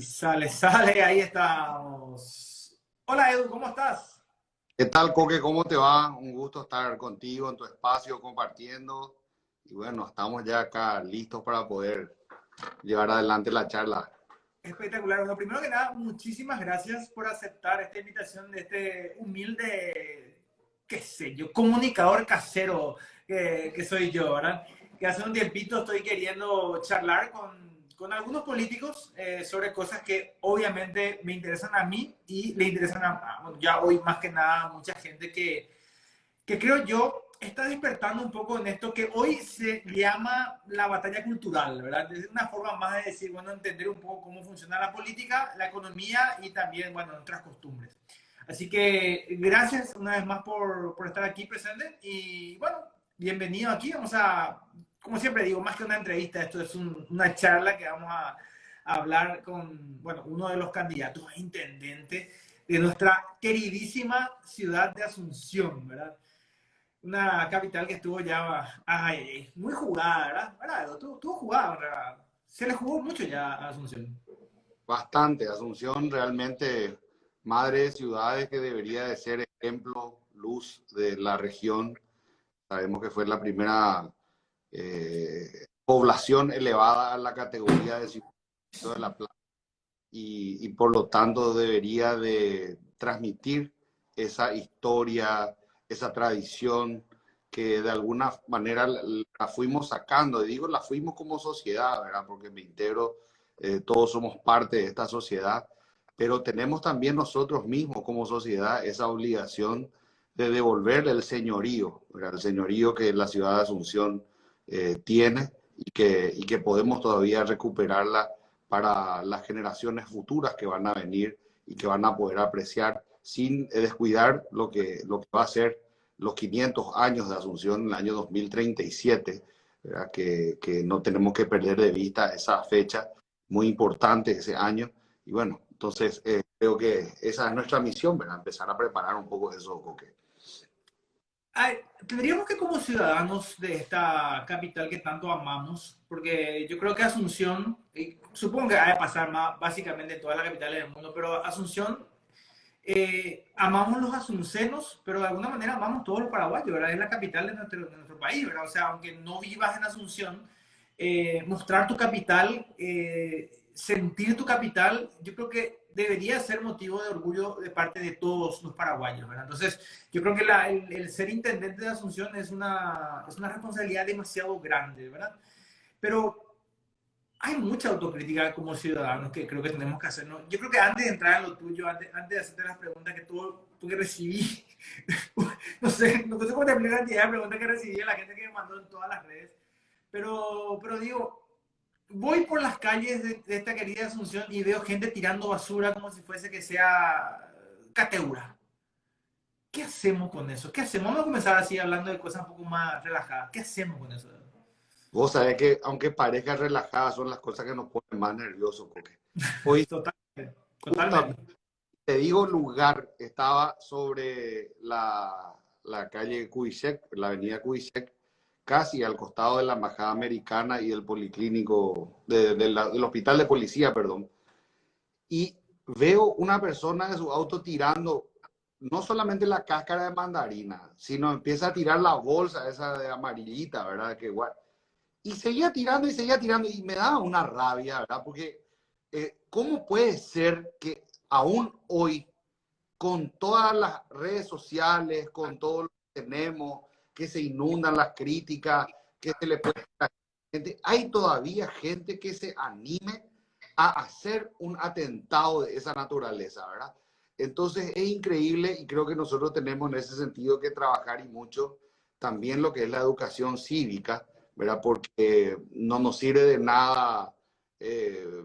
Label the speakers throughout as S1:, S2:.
S1: Sale, sale, ahí estamos. Hola Edu, ¿cómo estás?
S2: ¿Qué tal, Coque? ¿Cómo te va? Un gusto estar contigo en tu espacio compartiendo. Y bueno, estamos ya acá listos para poder llevar adelante la charla.
S1: Espectacular. Bueno, primero que nada, muchísimas gracias por aceptar esta invitación de este humilde, qué sé yo, comunicador casero que soy yo, ¿verdad? Que hace un tiempito estoy queriendo charlar con algunos políticos sobre cosas que obviamente me interesan a mí y le interesan bueno, ya hoy más que nada a mucha gente que creo yo está despertando un poco en esto que hoy se llama la batalla cultural, ¿verdad? Es una forma más de decir, bueno, entender un poco cómo funciona la política, la economía y también, bueno, nuestras costumbres. Así que gracias una vez más por estar aquí presente y bueno, bienvenido aquí. Vamos a, como siempre digo, más que una entrevista, esto es una charla que vamos a hablar con, bueno, uno de los candidatos a intendente de nuestra queridísima ciudad de Asunción, ¿verdad? Una capital que estuvo ya muy jugada, ¿verdad? ¿Verdad? Estuvo jugada, ¿verdad? Se le jugó mucho ya a Asunción.
S2: Bastante. Asunción realmente, madre de ciudades que debería de ser ejemplo, luz de la región. Sabemos que fue la primera población elevada a la categoría de ciudad de La Plata y por lo tanto debería de transmitir esa historia, esa tradición que de alguna manera la fuimos sacando. Y digo, la fuimos como sociedad, ¿verdad? Porque me integro, todos somos parte de esta sociedad, pero tenemos también nosotros mismos como sociedad esa obligación de devolver el señorío, ¿verdad? El señorío que la ciudad de Asunción tiene y que podemos todavía recuperarla para las generaciones futuras que van a venir y que van a poder apreciar sin descuidar lo que va a ser los 500 años de Asunción en el año 2037, ¿verdad? Que no tenemos que perder de vista esa fecha muy importante, ese año. Y bueno, entonces creo que esa es nuestra misión, ¿verdad? Empezar a preparar un poco eso, Coque.
S1: Ay, tendríamos que como ciudadanos de esta capital que tanto amamos, porque yo creo que Asunción, y supongo que ha de pasar más, básicamente en todas las capitales del mundo, pero Asunción, amamos los asuncenos, pero de alguna manera amamos todos los paraguayos, ¿verdad? Es la capital de nuestro país, ¿verdad? O sea, aunque no vivas en Asunción, mostrar tu capital, sentir tu capital, yo creo que debería ser motivo de orgullo de parte de todos los paraguayos, ¿verdad? Entonces, yo creo que el ser intendente de Asunción es una responsabilidad demasiado grande, ¿verdad? Pero hay mucha autocrítica como ciudadanos que creo que tenemos que hacernos. Yo creo que antes de entrar en lo tuyo, antes de hacerte las preguntas que tú que recibí, no sé cómo te explico la cantidad de preguntas que recibí de la gente que me mandó en todas las redes, pero digo, voy por las calles de esta querida Asunción y veo gente tirando basura como si fuese que sea cateura. ¿Qué hacemos con eso? ¿Qué hacemos? Vamos a comenzar así hablando de cosas un poco más relajadas. ¿Qué hacemos con eso?
S2: Vos sabés que aunque parezca relajada, son las cosas que nos ponen más nerviosos, Coque. Hoy,
S1: Totalmente.
S2: justamente,
S1: Totalmente.
S2: te digo lugar, estaba sobre la calle Cubisec, la avenida Cubisec, casi al costado de la Embajada Americana y del Policlínico, del Hospital de Policía, perdón. Y veo una persona de su auto tirando no solamente la cáscara de mandarina, sino empieza a tirar la bolsa esa de amarillita, ¿verdad? Que igual. Y seguía tirando y me daba una rabia, ¿verdad? Porque ¿cómo puede ser que aún hoy con todas las redes sociales, con todo lo que tenemos, que se inundan las críticas, que se le puede a la gente, hay todavía gente que se anime a hacer un atentado de esa naturaleza, ¿verdad? Entonces es increíble y creo que nosotros tenemos en ese sentido que trabajar y mucho también lo que es la educación cívica, ¿verdad? Porque no nos sirve de nada eh,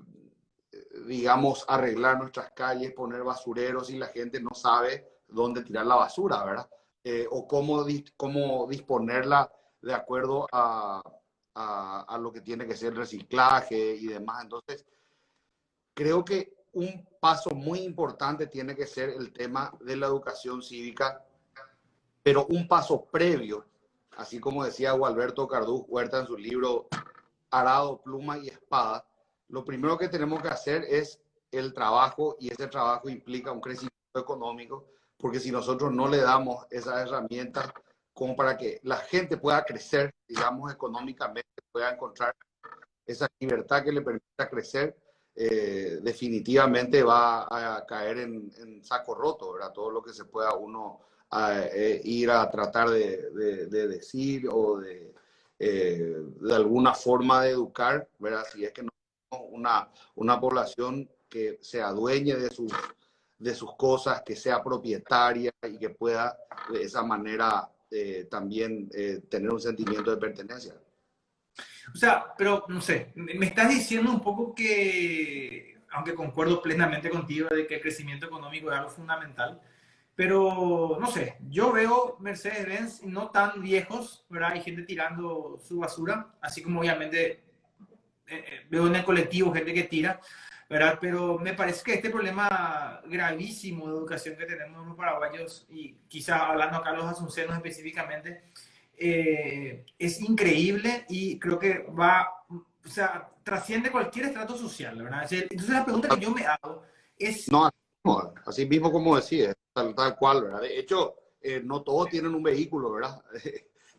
S2: digamos, arreglar nuestras calles, poner basureros y la gente no sabe dónde tirar la basura, ¿verdad? O cómo disponerla de acuerdo a lo que tiene que ser reciclaje y demás. Entonces, creo que un paso muy importante tiene que ser el tema de la educación cívica, pero un paso previo, así como decía Gualberto Cardú Huerta en su libro Arado, Pluma y Espada, lo primero que tenemos que hacer es el trabajo, y ese trabajo implica un crecimiento económico, porque si nosotros no le damos esas herramientas como para que la gente pueda crecer, digamos, económicamente, pueda encontrar esa libertad que le permita crecer, definitivamente va a caer en saco roto, ¿verdad? Todo lo que se pueda uno ir a tratar de decir o de alguna forma de educar, ¿verdad? Si es que no tenemos una población que se adueñe de sus cosas, que sea propietaria y que pueda de esa manera también tener un sentimiento de pertenencia.
S1: O sea, pero no sé, me estás diciendo un poco que, aunque concuerdo plenamente contigo de que el crecimiento económico es algo fundamental, pero no sé, yo veo Mercedes-Benz no tan viejos, ¿verdad? Hay gente tirando su basura, así como obviamente veo en el colectivo gente que tira, ¿verdad? Pero me parece que este problema gravísimo de educación que tenemos los paraguayos, y quizás hablando acá los asuncenos específicamente, es increíble y creo que va, o sea, trasciende cualquier estrato social, ¿verdad? Entonces la pregunta que yo me hago es...
S2: No, así mismo como decía, tal cual, ¿verdad? De hecho, no todos tienen un vehículo, ¿verdad?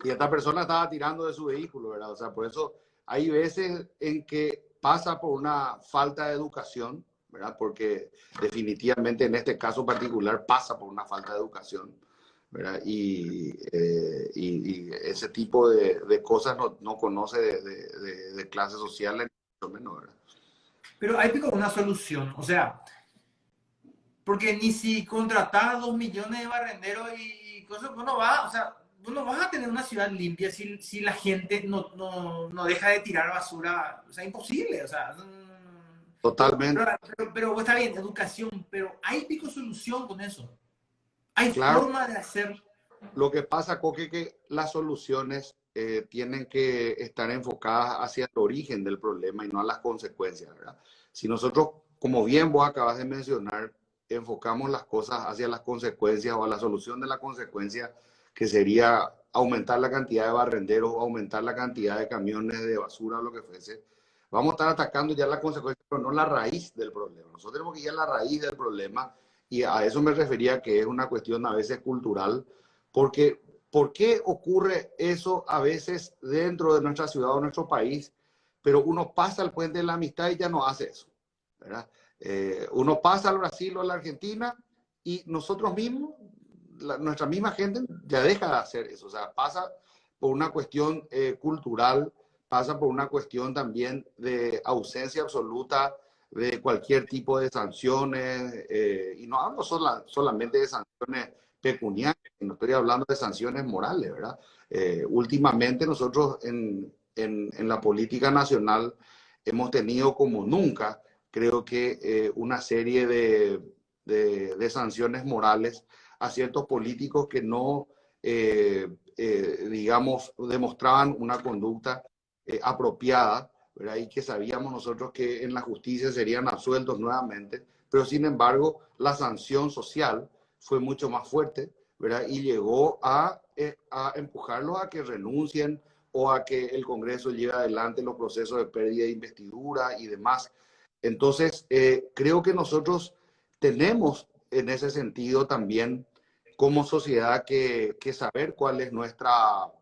S2: Y esta persona estaba tirando de su vehículo, ¿verdad? O sea, por eso hay veces en que pasa por una falta de educación, ¿verdad? Porque definitivamente en este caso particular pasa por una falta de educación, ¿verdad? Y ese tipo de cosas no conoce de clases sociales, mucho menos, ¿verdad?
S1: Pero hay como una solución, o sea, porque ni si contratar 2 millones de barrenderos y cosas, uno va, o sea, uno vas a tener una ciudad limpia si la gente no deja de tirar basura, o sea, imposible, o sea,
S2: Totalmente.
S1: pero está bien, educación, pero hay pico solución con eso. Hay
S2: Claro.
S1: forma de hacer.
S2: Lo que pasa, Coque, que las soluciones tienen que estar enfocadas hacia el origen del problema y no a las consecuencias, ¿verdad? Si nosotros, como bien vos acabas de mencionar, enfocamos las cosas hacia las consecuencias o a la solución de la consecuencia, que sería aumentar la cantidad de barrenderos, aumentar la cantidad de camiones de basura o lo que fuese, vamos a estar atacando ya la consecuencia, pero no la raíz del problema. Nosotros tenemos que ir a la raíz del problema, y a eso me refería, que es una cuestión a veces cultural, porque, ¿por qué ocurre eso a veces dentro de nuestra ciudad o nuestro país? Pero uno pasa el puente de la amistad y ya no hace eso, ¿verdad? Uno pasa al Brasil o a la Argentina y nosotros mismos, nuestra misma gente, ya deja de hacer eso. O sea, pasa por una cuestión cultural, pasa por una cuestión también de ausencia absoluta de cualquier tipo de sanciones, y no hablo solamente de sanciones pecuniarias, no estoy hablando de sanciones morales, ¿verdad? Últimamente nosotros en la política nacional hemos tenido como nunca, creo que una serie de sanciones morales a ciertos políticos que no, digamos, demostraban una conducta apropiada, ¿verdad? Y que sabíamos nosotros que en la justicia serían absueltos nuevamente, pero sin embargo la sanción social fue mucho más fuerte, ¿verdad? Y llegó a empujarlos a que renuncien o a que el Congreso lleve adelante los procesos de pérdida de investidura y demás. Entonces, creo que nosotros tenemos en ese sentido también como sociedad que saber cuál es nuestra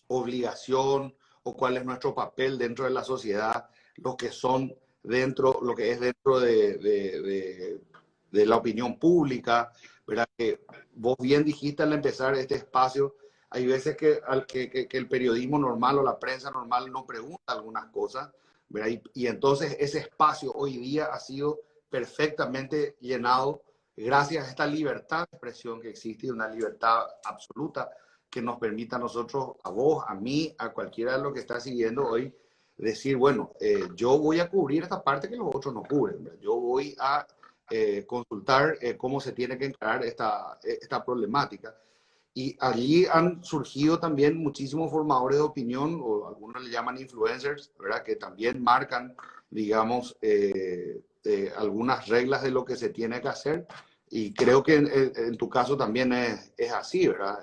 S2: obligación o cuál es nuestro papel dentro de la sociedad, lo que son dentro, lo que es dentro de la opinión pública, ¿verdad? Que vos bien dijiste al empezar este espacio, hay veces que el periodismo normal o la prensa normal no pregunta algunas cosas, ¿verdad? Y entonces ese espacio hoy día ha sido perfectamente llenado gracias a esta libertad de expresión que existe, una libertad absoluta que nos permita a nosotros, a vos, a mí, a cualquiera de los que está siguiendo hoy, decir, bueno, yo voy a cubrir esta parte que los otros no cubren, ¿verdad? Yo voy a consultar cómo se tiene que encarar esta problemática. Y allí han surgido también muchísimos formadores de opinión, o algunos le llaman influencers, ¿verdad? Que también marcan, digamos, algunas reglas de lo que se tiene que hacer. Y creo que en tu caso también es así, ¿verdad?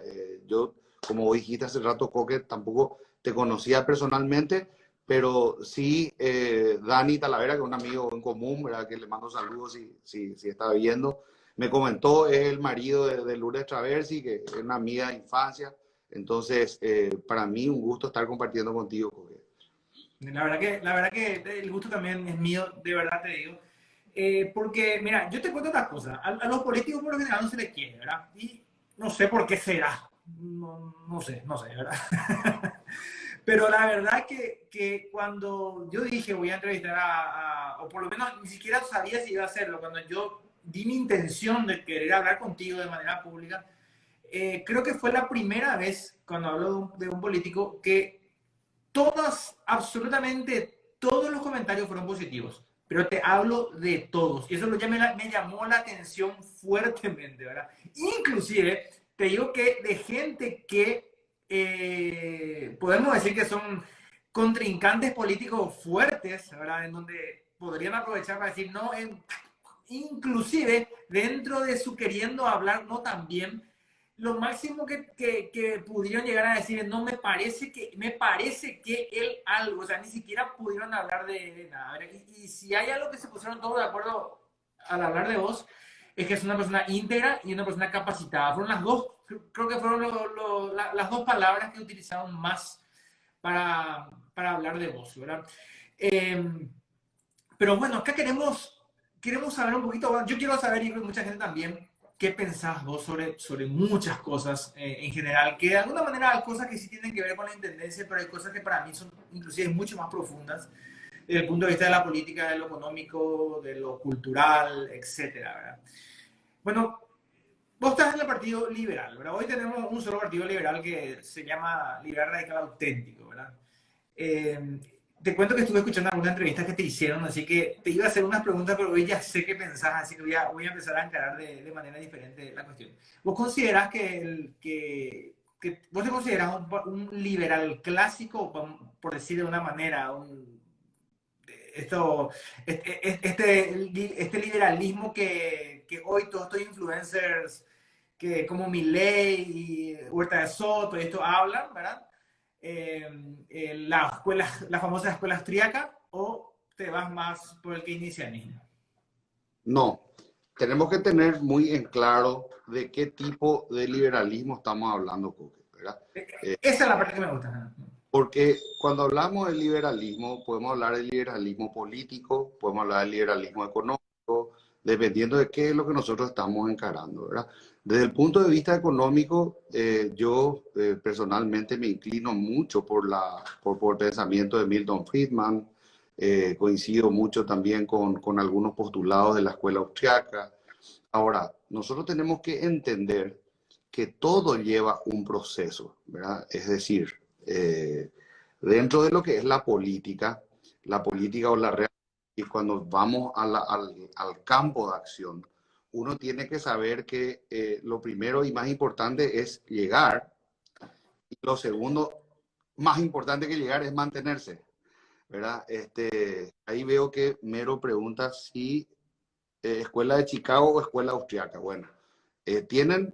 S2: Yo, como dijiste hace rato, Coque, tampoco te conocía personalmente, pero sí, Dani Talavera, que es un amigo en común, ¿verdad? Que le mando saludos si está viendo, me comentó, es el marido de Lourdes Traversi, que es una amiga de infancia. Entonces, para mí un gusto estar compartiendo contigo, Jorge.
S1: La verdad que el gusto también es mío, de verdad te digo. Porque, mira, yo te cuento otra cosa. A los políticos por lo general no se les quiere, ¿verdad? Y no sé por qué será. No sé, ¿verdad? Pero la verdad que cuando yo dije voy a entrevistar o por lo menos ni siquiera sabía si iba a hacerlo, cuando yo di mi intención de querer hablar contigo de manera pública, creo que fue la primera vez cuando hablo de un político que todas, absolutamente todos los comentarios fueron positivos, pero te hablo de todos. Y eso me llamó la atención fuertemente, ¿verdad? Inclusive, te digo que de gente que podemos decir que son contrincantes políticos fuertes, ¿verdad? En donde podrían aprovechar para decir, no, inclusive dentro de su queriendo hablar no tan bien, lo máximo que pudieron llegar a decir es, no, me parece que él algo, o sea, ni siquiera pudieron hablar de nada. Y si hay algo que se pusieron todos de acuerdo al hablar de vos, es que es una persona íntegra y una persona capacitada. Fueron las dos, creo que fueron las dos palabras que utilizaron más para hablar de vos, ¿verdad? Pero bueno, acá queremos saber un poquito, yo quiero saber, y creo que mucha gente también, qué pensás vos sobre muchas cosas en general, que de alguna manera hay cosas que sí tienen que ver con la intendencia, pero hay cosas que para mí son inclusive mucho más profundas desde el punto de vista de la política, de lo económico, de lo cultural, etcétera, ¿verdad? Bueno, vos estás en el Partido Liberal, ¿verdad? Hoy tenemos un solo Partido Liberal que se llama Liberal Radical Auténtico, ¿verdad? Eh, Te cuento que estuve escuchando algunas entrevistas que te hicieron, así que te iba a hacer unas preguntas, pero hoy ya sé qué pensás, así que voy a empezar a encarar de manera diferente la cuestión. ¿Vos considerás que vos te considerás un liberal clásico, por decir de una manera, esto, este liberalismo que hoy todos estos influencers que como Milei y Huerta de Soto y esto hablan, ¿verdad? La famosa escuela austríaca, o te vas más por el keynesianismo?
S2: No, tenemos que tener muy en claro de qué tipo de liberalismo estamos hablando, Jorge, ¿verdad?
S1: Esa es la parte que me gusta.
S2: Porque cuando hablamos del liberalismo, podemos hablar del liberalismo político, podemos hablar del liberalismo económico, dependiendo de qué es lo que nosotros estamos encarando, ¿verdad? Desde el punto de vista económico, yo personalmente me inclino mucho por el pensamiento de Milton Friedman, coincido mucho también con algunos postulados de la escuela austriaca. Ahora, nosotros tenemos que entender que todo lleva un proceso, ¿verdad? Es decir, dentro de lo que es la política o la realidad, y cuando vamos al campo de acción, uno tiene que saber que lo primero y más importante es llegar, y lo segundo más importante que llegar es mantenerse, ¿verdad? Ahí veo que Mero pregunta si escuela de Chicago o escuela austriaca. Bueno, tienen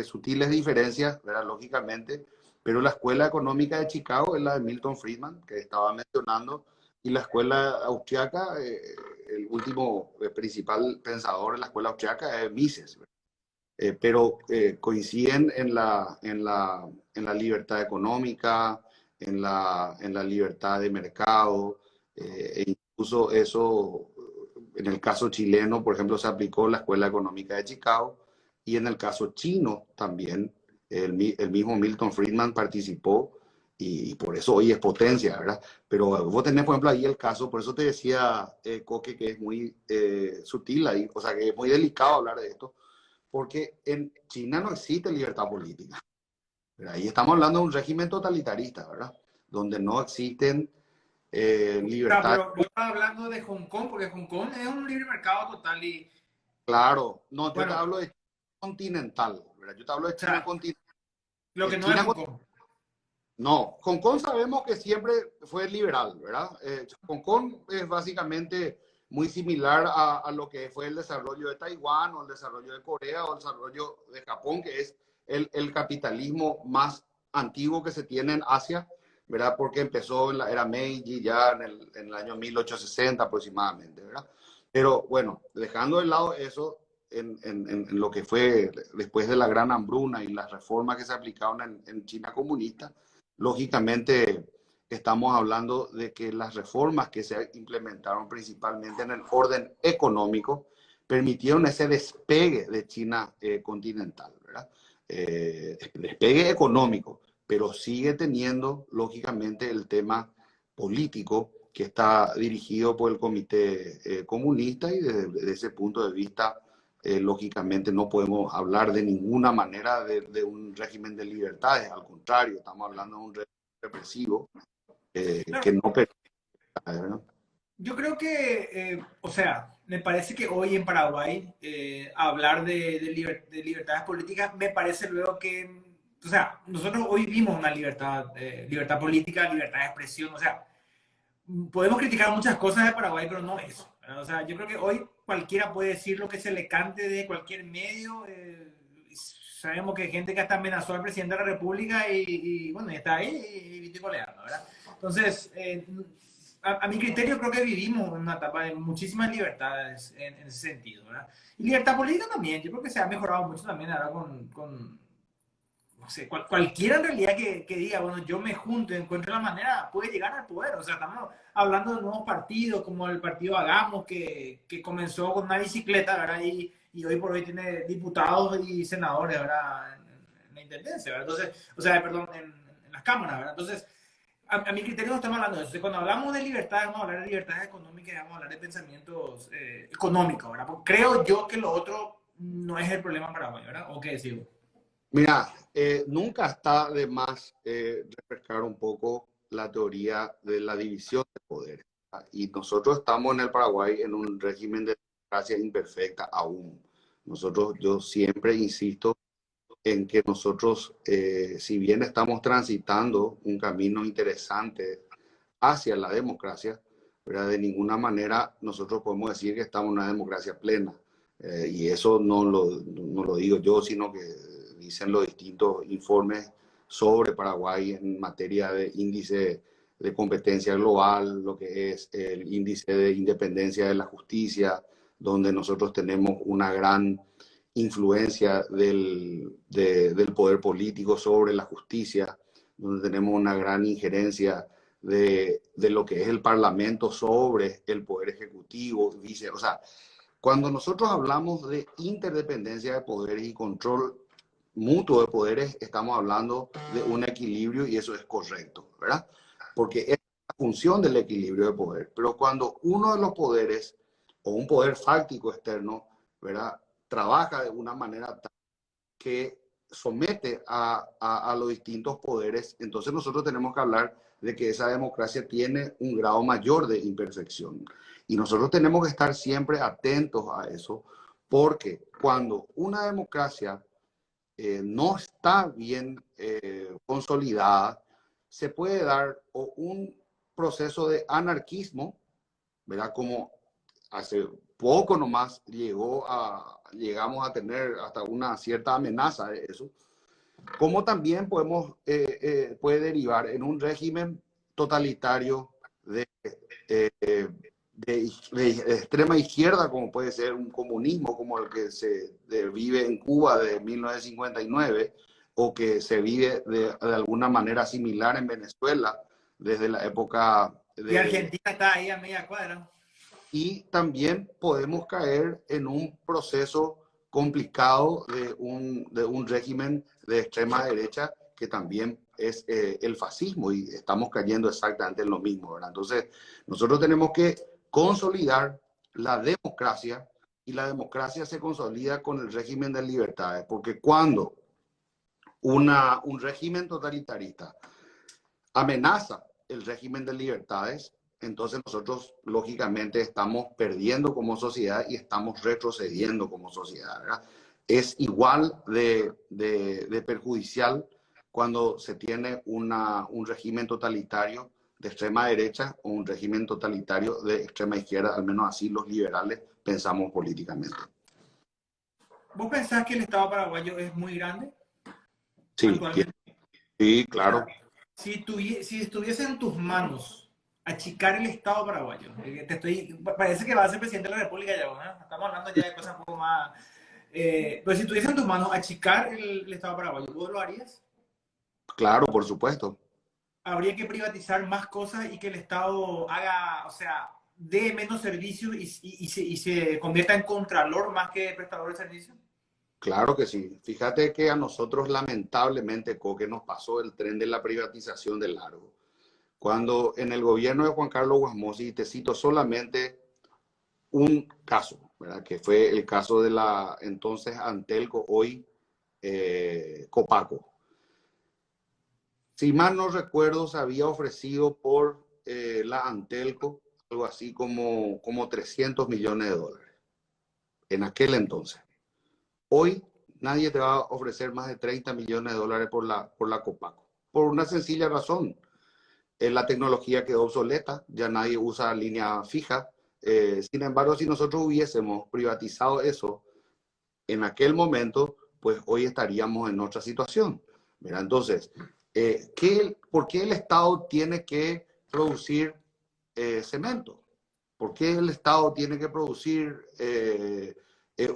S2: sutiles diferencias, ¿verdad? Lógicamente, pero la escuela económica de Chicago es la de Milton Friedman, que estaba mencionando, y la escuela austriaca, el último principal pensador de la escuela austriaca es Mises, pero coinciden en la libertad económica, en la libertad de mercado, e incluso eso, en el caso chileno, por ejemplo, se aplicó la Escuela Económica de Chicago, y en el caso chino también, el mismo Milton Friedman participó, y por eso hoy es potencia, ¿verdad? Pero vos tenés, por ejemplo, ahí el caso, por eso te decía, Coque, que es muy sutil ahí, o sea, que es muy delicado hablar de esto, porque en China no existe libertad política. Pero ahí estamos hablando de un régimen totalitarista, ¿verdad? Donde no existen libertades.
S1: Pero vos estás hablando de Hong Kong, porque Hong Kong es un libre mercado total y,
S2: Claro, no, yo te
S1: bueno,
S2: hablo de China continental, ¿verdad? Yo te hablo de
S1: o
S2: China
S1: sea,
S2: continental.
S1: lo que no es
S2: China,
S1: Hong Kong.
S2: no, Hong Kong sabemos que siempre fue liberal, ¿verdad? Hong Kong es básicamente muy similar a lo que fue el desarrollo de Taiwán o el desarrollo de Corea o el desarrollo de Japón, que es el capitalismo más antiguo que se tiene en Asia, ¿verdad? Porque empezó en la era Meiji ya en el año 1860 aproximadamente, ¿verdad? Pero bueno, dejando de lado eso, en lo que fue después de la Gran Hambruna y las reformas que se aplicaron en China comunista, lógicamente estamos hablando de que las reformas que se implementaron principalmente en el orden económico permitieron ese despegue de China continental, ¿verdad? Despegue económico, pero sigue teniendo, lógicamente, el tema político que está dirigido por el Comité Comunista y desde ese punto de vista, lógicamente, no podemos hablar de ninguna manera de un régimen de libertades, al contrario, estamos hablando de un régimen represivo
S1: Claro,
S2: que no permite, ¿verdad?
S1: yo creo que, o sea, me parece que hoy en Paraguay hablar de libertades políticas me parece luego que, o sea, nosotros hoy vimos una libertad, libertad política, libertad de expresión, o sea, podemos criticar muchas cosas de Paraguay, pero no eso, ¿verdad? O sea, yo creo que hoy cualquiera puede decir lo que se le cante de cualquier medio. Sabemos que hay gente que hasta amenazó al presidente de la República bueno, y está ahí y viticoleando, ¿verdad? Entonces, a mi criterio creo que vivimos en una etapa de muchísimas libertades en ese sentido, ¿verdad? Y libertad política también, yo creo que se ha mejorado mucho también ahora con no sé, cualquiera en realidad que diga, bueno, yo me junto y encuentro la manera, puede llegar al poder. O sea, estamos hablando de nuevos partidos, como el partido Hagamos, que comenzó con una bicicleta, ¿verdad? Y hoy por hoy tiene diputados y senadores, ¿verdad? En la intendencia, ¿verdad? Entonces, o sea, perdón, en las cámaras, ¿verdad? Entonces, a mi criterio no estamos hablando de eso. Entonces, cuando hablamos de libertad, vamos a hablar de libertades económicas, vamos a hablar de pensamientos económicos, ¿verdad? Porque creo yo que lo otro no es el problema para Paraguay, ¿verdad? ¿O qué decimos?
S2: Mira, nunca está de más refrescar un poco la teoría de la división de poderes, ¿verdad? Y nosotros estamos en el Paraguay en un régimen de democracia imperfecta aún. Yo siempre insisto en que nosotros, si bien estamos transitando un camino interesante hacia la democracia, ¿verdad? De ninguna manera nosotros podemos decir que estamos en una democracia plena. Y eso no lo digo yo, sino que dicen los distintos informes sobre Paraguay en materia de índice de competencia global, lo que es el índice de independencia de la justicia, donde nosotros tenemos una gran influencia del poder político sobre la justicia, donde tenemos una gran injerencia de lo que es el Parlamento sobre el Poder Ejecutivo. Dice, o sea, cuando nosotros hablamos de interdependencia de poderes y control mutuo de poderes, estamos hablando de un equilibrio y eso es correcto, ¿verdad? Porque es la función del equilibrio de poder. Pero cuando uno de los poderes o un poder fáctico externo, ¿verdad? Trabaja de una manera que somete a los distintos poderes, entonces nosotros tenemos que hablar de que esa democracia tiene un grado mayor de imperfección. Y nosotros tenemos que estar siempre atentos a eso, porque cuando una democracia no está bien consolidada, se puede dar un proceso de anarquismo, ¿verdad? Como hace poco nomás llegamos a tener hasta una cierta amenaza de eso, como también puede derivar en un régimen totalitario de, eh, de extrema izquierda, como puede ser un comunismo como el que se vive en Cuba de 1959, o que se vive de alguna manera similar en Venezuela desde la época
S1: Y
S2: de...
S1: Argentina está ahí a media cuadra.
S2: Y también podemos caer en un proceso complicado de un régimen de extrema derecha que también es el fascismo, y estamos cayendo exactamente en lo mismo, ¿verdad? Entonces, nosotros tenemos que consolidar la democracia, y la democracia se consolida con el régimen de libertades, porque cuando un régimen totalitarista amenaza el régimen de libertades, entonces nosotros lógicamente estamos perdiendo como sociedad y estamos retrocediendo como sociedad, ¿verdad? Es igual de perjudicial cuando se tiene un régimen totalitario de extrema derecha o un régimen totalitario de extrema izquierda, al menos así los liberales pensamos políticamente.
S1: ¿Vos pensás que el Estado paraguayo es muy grande
S2: Sí,
S1: actualmente?
S2: sí,
S1: O sea,
S2: claro.
S1: si estuviese en tus manos achicar el Estado paraguayo, parece que va a ser presidente de la República ya, ¿no? Estamos hablando ya de cosas un poco más... pero si estuviese en tus manos achicar el Estado paraguayo, ¿vos lo harías?
S2: Claro, por supuesto.
S1: Habría que privatizar más cosas y que el Estado haga, o sea, dé menos servicios y se convierta en contralor más que prestador de servicios.
S2: Claro que sí. Fíjate que a nosotros lamentablemente, Coque, nos pasó el tren de la privatización de largo. Cuando en el gobierno de Juan Carlos Guasmosi, te cito solamente un caso, ¿verdad? Que fue el caso de la entonces Antelco, hoy Copaco. Si mal no recuerdo, se había ofrecido por la Antelco algo así como 300 millones de dólares en aquel entonces. Hoy nadie te va a ofrecer más de 30 millones de dólares por la Copaco. Por una sencilla razón. La tecnología quedó obsoleta, ya nadie usa línea fija. Sin embargo, si nosotros hubiésemos privatizado eso en aquel momento, pues hoy estaríamos en otra situación. Mira, entonces, ¿por qué el Estado tiene que producir cemento? ¿Por qué el Estado tiene que producir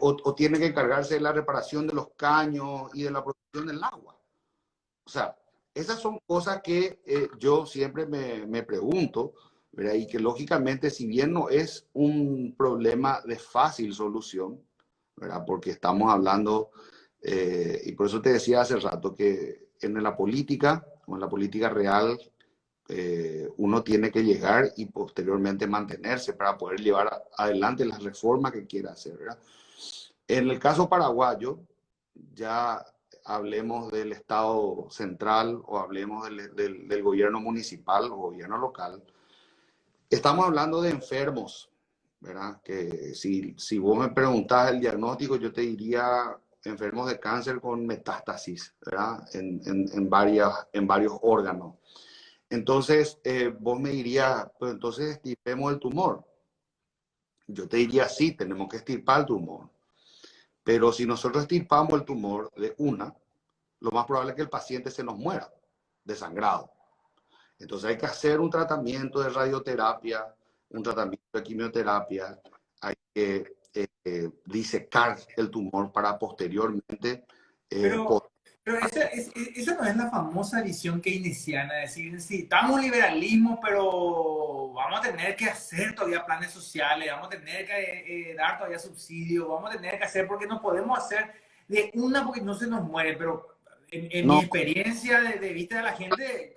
S2: o tiene que encargarse de la reparación de los caños y de la producción del agua? O sea, esas son cosas que yo siempre me pregunto, ¿verdad? Y que lógicamente, si bien no es un problema de fácil solución, ¿verdad? Porque estamos hablando, y por eso te decía hace rato, que en la política, o en la política real, uno tiene que llegar y posteriormente mantenerse para poder llevar adelante las reformas que quiera hacer, ¿verdad? En el caso paraguayo, ya hablemos del Estado central o hablemos del gobierno municipal o gobierno local, estamos hablando de enfermos, ¿verdad? Que si vos me preguntás el diagnóstico, yo te diría enfermos de cáncer con metástasis, ¿verdad? En varios órganos. Entonces, vos me dirías, pues entonces estirpemos el tumor. Yo te diría, sí, tenemos que estirpar el tumor. Pero si nosotros estirpamos el tumor de una, lo más probable es que el paciente se nos muera desangrado. Entonces hay que hacer un tratamiento de radioterapia, un tratamiento de quimioterapia, hay que disecar el tumor para posteriormente
S1: Pero,
S2: poder...
S1: pero esa no es la famosa visión keynesiana, es decir, necesitamos liberalismo, pero vamos a tener que hacer todavía planes sociales, vamos a tener que dar todavía subsidios, vamos a tener que hacer, porque no podemos hacer de una porque no se nos muere, pero en mi
S2: No,
S1: experiencia de vista de la gente,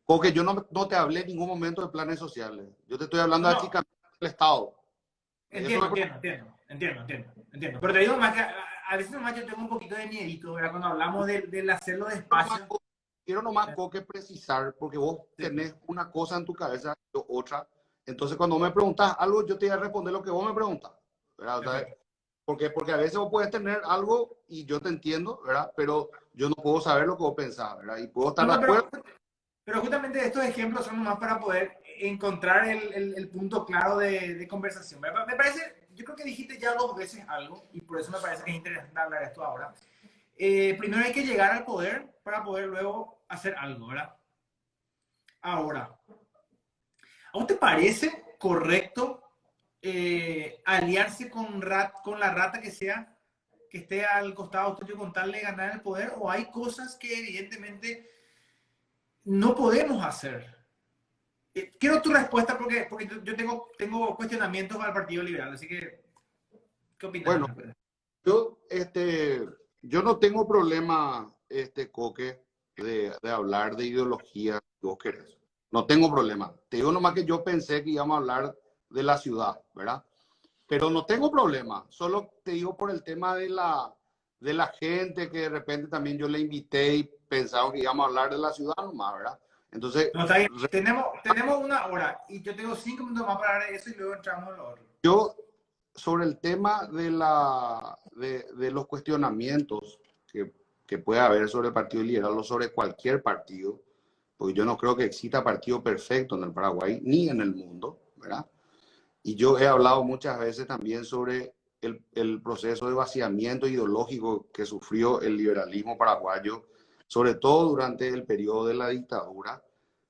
S2: porque yo no te hablé en ningún momento de planes sociales. Yo te estoy hablando
S1: no,
S2: de
S1: no,
S2: achicamiento del Estado. Eso
S1: entiendo,
S2: me...
S1: entiendo. Pero te digo más que a veces nomás yo tengo un poquito de miedito, ¿verdad? Cuando hablamos del hacerlo despacio.
S2: Quiero nomás que precisar, porque vos
S1: Sí.
S2: tenés una cosa en tu cabeza y otra. Entonces, cuando me preguntas algo, yo te voy a responder lo que vos me preguntas, ¿verdad? O sea,
S1: Perfecto.
S2: porque a veces vos puedes tener algo y yo te entiendo, ¿verdad? Pero yo no puedo saber lo que vos pensás, ¿verdad? Y puedo
S1: No,
S2: estar de
S1: no,
S2: acuerdo.
S1: pero justamente estos ejemplos son más para poder encontrar el punto claro de conversación. Me parece, yo creo que dijiste ya dos veces algo y por eso me parece que es interesante hablar esto ahora. Primero hay que llegar al poder para poder luego hacer algo, ¿verdad? Ahora, ¿a vos te parece correcto aliarse con la rata que sea, que esté al costado tuyo con tal de ganar el poder? ¿O hay cosas que evidentemente no podemos hacer? Quiero tu respuesta porque yo tengo cuestionamientos al Partido Liberal, así que, ¿qué opinas al
S2: Bueno,
S1: respecto?
S2: yo, yo no tengo problema, Coque, de hablar de ideología, si vos querés. No tengo problema. Te digo nomás que yo pensé que íbamos a hablar de la ciudad, ¿verdad? Pero no tengo problema. Solo te digo por el tema de la gente que de repente también yo le invité y pensaba que íbamos a hablar de la ciudad nomás, ¿verdad? Entonces,
S1: No, está bien. Tenemos una hora y yo tengo 5 minutos más para hablar de eso y luego entramos en lo otro.
S2: yo, sobre el tema de los cuestionamientos que puede haber sobre el Partido Liberal o sobre cualquier partido, porque yo no creo que exista partido perfecto en el Paraguay ni en el mundo, ¿verdad? Y yo he hablado muchas veces también sobre el proceso de vaciamiento ideológico que sufrió el liberalismo paraguayo sobre todo durante el periodo de la dictadura,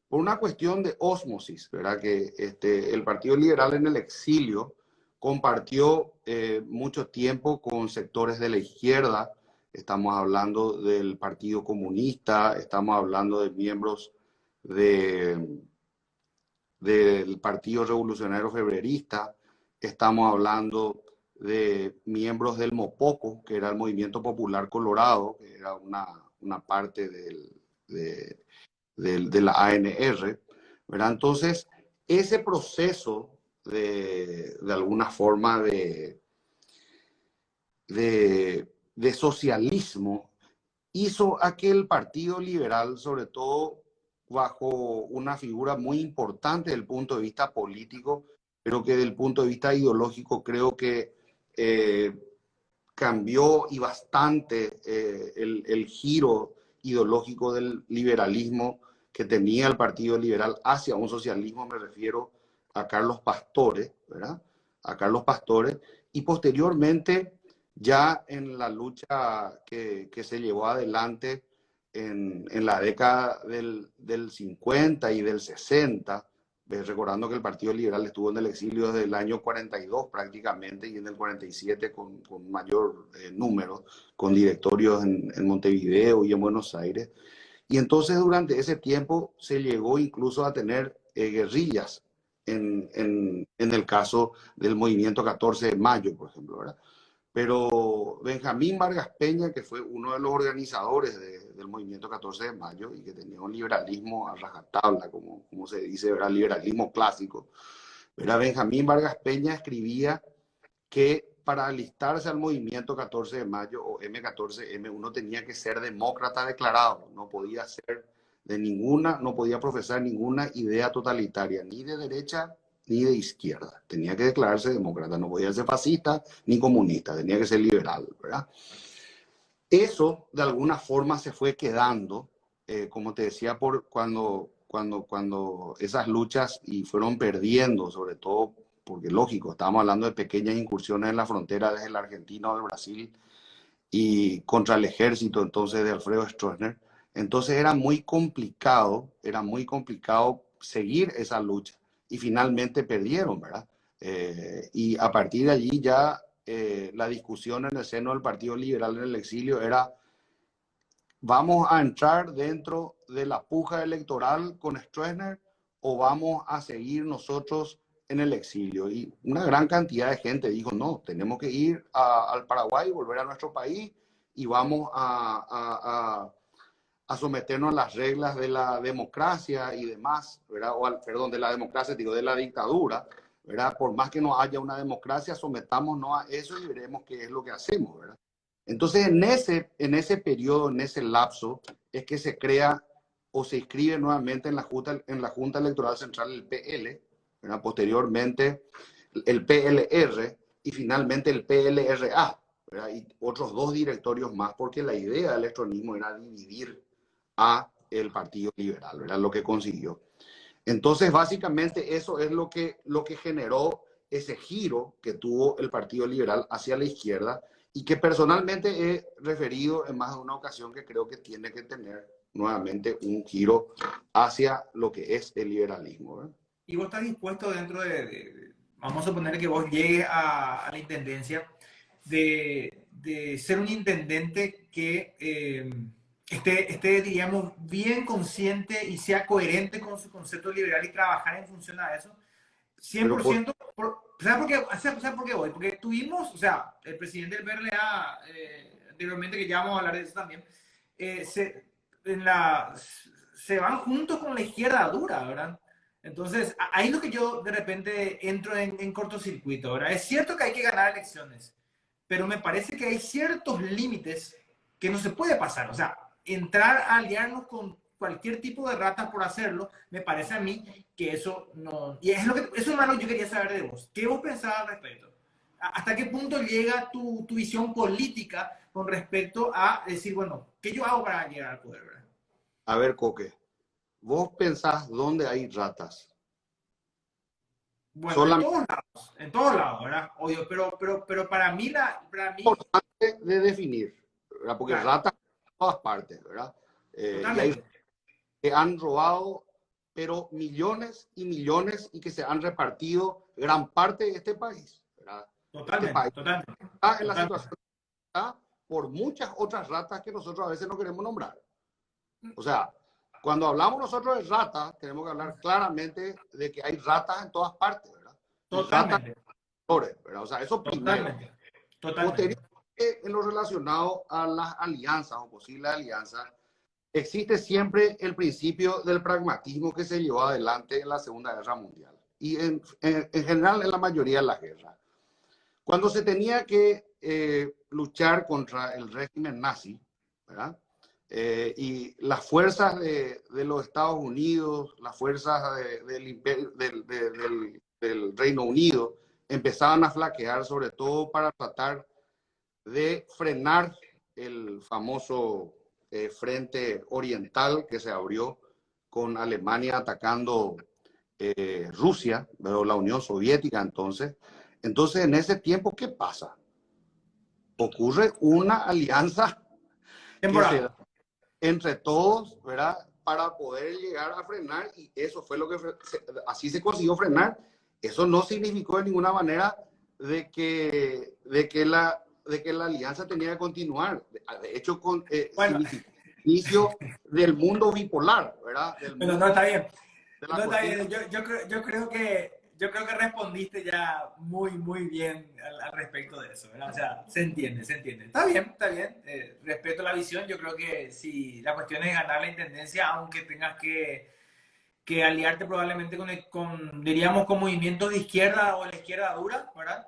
S2: por una cuestión de ósmosis, ¿verdad? Que el Partido Liberal en el exilio compartió mucho tiempo con sectores de la izquierda. Estamos hablando del Partido Comunista, estamos hablando de miembros de, del Partido Revolucionario Febrerista, estamos hablando de miembros del MOPOCO, que era el Movimiento Popular Colorado, que era una parte de la ANR, ¿verdad? Entonces, ese proceso de alguna forma de socialismo hizo a que el Partido Liberal, sobre todo bajo una figura muy importante desde el punto de vista político, pero que desde el punto de vista ideológico creo que cambió y bastante el giro ideológico del liberalismo que tenía el Partido Liberal hacia un socialismo, me refiero a Carlos Pastore, ¿verdad? A Carlos Pastore, y posteriormente ya en la lucha que se llevó adelante en la década del 50 y del 60, recordando que el Partido Liberal estuvo en el exilio desde el año 42 prácticamente y en el 47 con mayor número, con directorios en Montevideo y en Buenos Aires. Y entonces durante ese tiempo se llegó incluso a tener guerrillas en el caso del movimiento 14 de mayo, por ejemplo, ¿verdad? Pero Benjamín Vargas Peña, que fue uno de los organizadores del movimiento 14 de mayo y que tenía un liberalismo a rajatabla, como se dice, ¿verdad? Liberalismo clásico, ¿verdad? Benjamín Vargas Peña escribía que para alistarse al movimiento 14 de mayo o M14M uno tenía que ser demócrata declarado, no podía ser no podía profesar ninguna idea totalitaria, ni de derecha ni de izquierda. Tenía que declararse demócrata, no podía ser fascista ni comunista, tenía que ser liberal, ¿verdad? Eso de alguna forma se fue quedando, como te decía, cuando esas luchas y fueron perdiendo, sobre todo porque lógico, estábamos hablando de pequeñas incursiones en la frontera desde la Argentina o el Brasil y contra el ejército entonces de Alfredo Stroessner. Entonces era muy complicado seguir esa lucha y finalmente perdieron, ¿verdad? Y a partir de allí ya la discusión en el seno del Partido Liberal en el exilio era: ¿vamos a entrar dentro de la puja electoral con Stroessner o vamos a seguir nosotros en el exilio? Y una gran cantidad de gente dijo: no, tenemos que ir al Paraguay, volver a nuestro país y vamos a someternos a las reglas de la democracia y demás, ¿verdad? Perdón, de la democracia, digo, de la dictadura, ¿verdad? Por más que no haya una democracia, sometámonos a eso y veremos qué es lo que hacemos, ¿verdad? Entonces, en ese periodo, en ese lapso, es que se crea o se inscribe nuevamente en la Junta Electoral Central el PL, ¿verdad? Posteriormente el PLR y finalmente el PLRA, ¿verdad? Y otros dos directorios más, porque la idea del electronismo era dividir a el Partido Liberal, ¿verdad? Lo que consiguió. Entonces, básicamente eso es lo que generó ese giro que tuvo el Partido Liberal hacia la izquierda y que personalmente he referido en más de una ocasión que creo que tiene que tener nuevamente un giro hacia lo que es el liberalismo, ¿verdad?
S1: ¿Y vos estás dispuesto dentro vamos a suponer que vos llegues a la intendencia, de ser un intendente que esté, digamos, bien consciente y sea coherente con su concepto liberal y trabajar en función a eso? 100%, ¿sabes por qué voy? Porque tuvimos, o sea, el presidente del PRLA, anteriormente, que ya vamos a hablar de eso también, se van juntos con la izquierda dura, ¿verdad? Entonces, ahí es lo que yo de repente entro en cortocircuito, ¿verdad? Es cierto que hay que ganar elecciones, pero me parece que hay ciertos límites que no se puede pasar. O sea, entrar a aliarnos con cualquier tipo de rata por hacerlo, me parece a mí que eso no... Y es lo que... Eso, hermano, yo quería saber de vos. ¿Qué vos pensabas al respecto? ¿Hasta qué punto llega tu visión política con respecto a decir, bueno, ¿qué yo hago para llegar al poder, verdad?
S2: A ver, Coque, ¿vos pensás dónde hay ratas?
S1: Bueno,
S2: Solamente
S1: en todos lados, ¿verdad? Obvio, pero para mí,
S2: importante de definir, ¿verdad? Porque
S1: claro,
S2: ratas en todas partes, ¿verdad? Y hay
S1: Totalmente.
S2: que han robado, pero millones y millones y que se han repartido gran parte de este país, ¿verdad? Este
S1: Totalmente.
S2: país
S1: Totalmente.
S2: está en la
S1: Totalmente.
S2: situación que está por muchas otras ratas que nosotros a veces no queremos nombrar. O sea, cuando hablamos nosotros de ratas, tenemos que hablar claramente de que hay ratas en todas partes, ¿verdad? Y ratas
S1: Totalmente.
S2: ¿verdad? O sea, eso primero.
S1: Totalmente. Totalmente.
S2: Posteriormente, en lo relacionado a las alianzas o posibles alianzas, existe siempre el principio del pragmatismo que se llevó adelante en la Segunda Guerra Mundial y en general en la mayoría de las guerras. Cuando se tenía que luchar contra el régimen nazi, ¿verdad? Y las fuerzas de los Estados Unidos, las fuerzas del Reino Unido empezaban a flaquear, sobre todo para tratar de frenar el famoso frente oriental que se abrió con Alemania atacando Rusia, pero la Unión Soviética entonces. Entonces, en ese tiempo, ¿qué pasa? Ocurre una alianza que se da
S1: Temporal.
S2: entre todos, ¿verdad? Para poder llegar a frenar, y eso fue lo que así se consiguió frenar. Eso no significó de ninguna manera de que la alianza tenía que continuar. De hecho,
S1: Bueno,
S2: significó el inicio del mundo bipolar, ¿verdad? Del
S1: pero no
S2: mundo
S1: está bien.
S2: de la
S1: No, está
S2: cortina.
S1: bien. Yo creo que respondiste ya muy, muy bien al respecto de eso, ¿verdad? O sea, se entiende, se entiende. Está bien, está bien. Respeto la visión. Yo creo que si la cuestión es ganar la intendencia, aunque tengas que aliarte probablemente diríamos, con movimientos de izquierda o la izquierda dura, ¿verdad?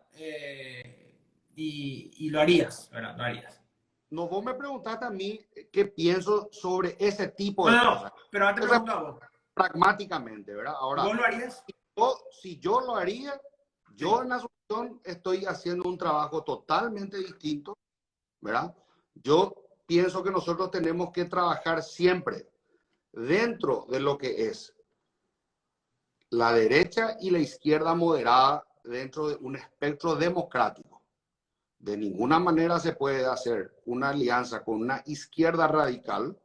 S1: Y lo harías, ¿verdad? Lo harías.
S2: No, vos me preguntaste a mí qué pienso sobre ese tipo
S1: No,
S2: de
S1: no,
S2: cosas.
S1: no. Pero ahora te pregunto a vos.
S2: Pragmáticamente, ¿verdad? Ahora,
S1: ¿Vos lo harías?
S2: si yo lo haría, yo
S1: Sí.
S2: en Asunción estoy haciendo un trabajo totalmente distinto, ¿verdad? Yo pienso que nosotros tenemos que trabajar siempre dentro de lo que es la derecha y la izquierda moderada dentro de un espectro democrático. De ninguna manera se puede hacer una alianza con una izquierda radical,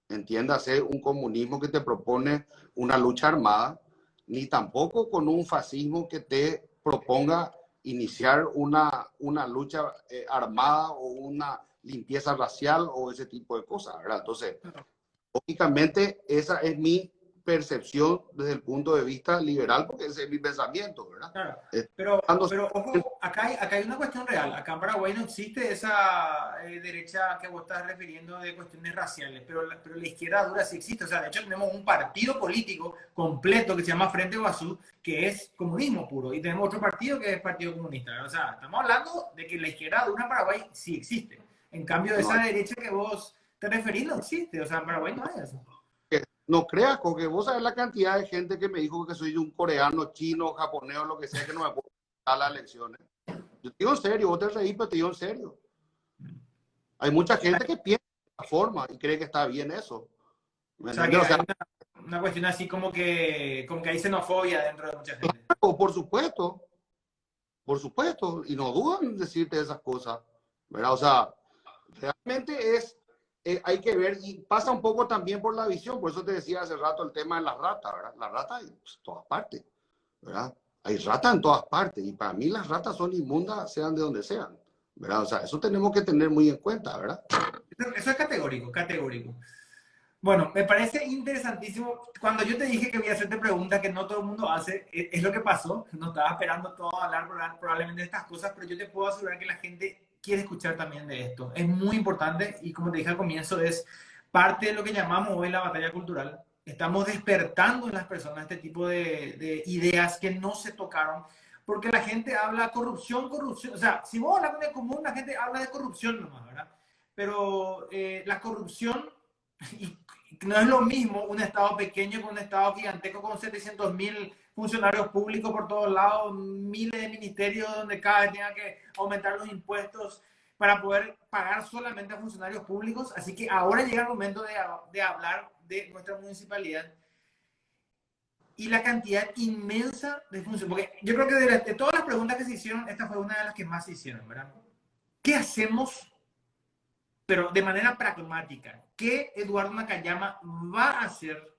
S2: entiéndase, un comunismo que te propone una lucha armada, ni tampoco con un fascismo que te proponga iniciar una lucha armada o una limpieza racial o ese tipo de cosas, ¿verdad? Entonces, lógicamente, esa es mi percepción desde el punto de vista liberal, porque ese es mi pensamiento, ¿verdad?
S1: Claro, pero,
S2: Estando
S1: pero ojo, acá hay una cuestión real. Acá en Paraguay no existe esa derecha que vos estás refiriendo de cuestiones raciales, pero la izquierda dura sí existe. O sea, de hecho tenemos un partido político completo que se llama Frente Guazú, que es comunismo puro, y tenemos otro partido que es Partido Comunista, ¿verdad? O sea, estamos hablando de que la izquierda dura en Paraguay sí existe. En cambio,
S2: no,
S1: esa derecha que vos te referís no existe. O sea, en Paraguay no hay eso.
S2: no creas, porque vos sabés la cantidad de gente que me dijo que soy un coreano, chino, japonés o lo que sea, que no me puedo dar las elecciones. Yo te digo en serio, vos te reís, pero te digo en serio. Hay mucha gente que piensa de esta forma y cree que está bien eso. ¿Me
S1: O sea,
S2: entiendes?
S1: que
S2: O sea,
S1: hay una cuestión así como que hay xenofobia dentro de mucha gente.
S2: por supuesto, y no dudan en decirte esas cosas, ¿verdad? O sea, realmente hay que ver, y pasa un poco también por la visión, por eso te decía hace rato el tema de las ratas, ¿verdad? Las ratas hay en todas partes, ¿verdad? Hay ratas en todas partes, y para mí las ratas son inmundas, sean de donde sean, ¿verdad? O sea, eso tenemos que tener muy en cuenta, ¿verdad?
S1: Eso es categórico, categórico. Bueno, me parece interesantísimo. Cuando yo te dije que voy a hacerte preguntas que no todo el mundo hace, es lo que pasó. No estaba esperando todo hablar probablemente de estas cosas, pero yo te puedo asegurar que la gente quiere escuchar también de esto. Es muy importante y como te dije al comienzo, es parte de lo que llamamos hoy la batalla cultural. Estamos despertando en las personas este tipo de ideas que no se tocaron, porque la gente habla corrupción, corrupción. O sea, si vos hablas de común, la gente habla de corrupción nomás, ¿verdad? Pero la corrupción y no es lo mismo un estado pequeño con un estado gigantesco con 700.000 funcionarios públicos por todos lados, miles de ministerios donde cada vez tenga que aumentar los impuestos para poder pagar solamente a funcionarios públicos. Así que ahora llega el momento de hablar de nuestra municipalidad y la cantidad inmensa de funcionarios. Porque yo creo que de todas las preguntas que se hicieron, esta fue una de las que más se hicieron, ¿verdad? ¿Qué hacemos pero de manera pragmática, ¿qué Eduardo Nakayama va a hacer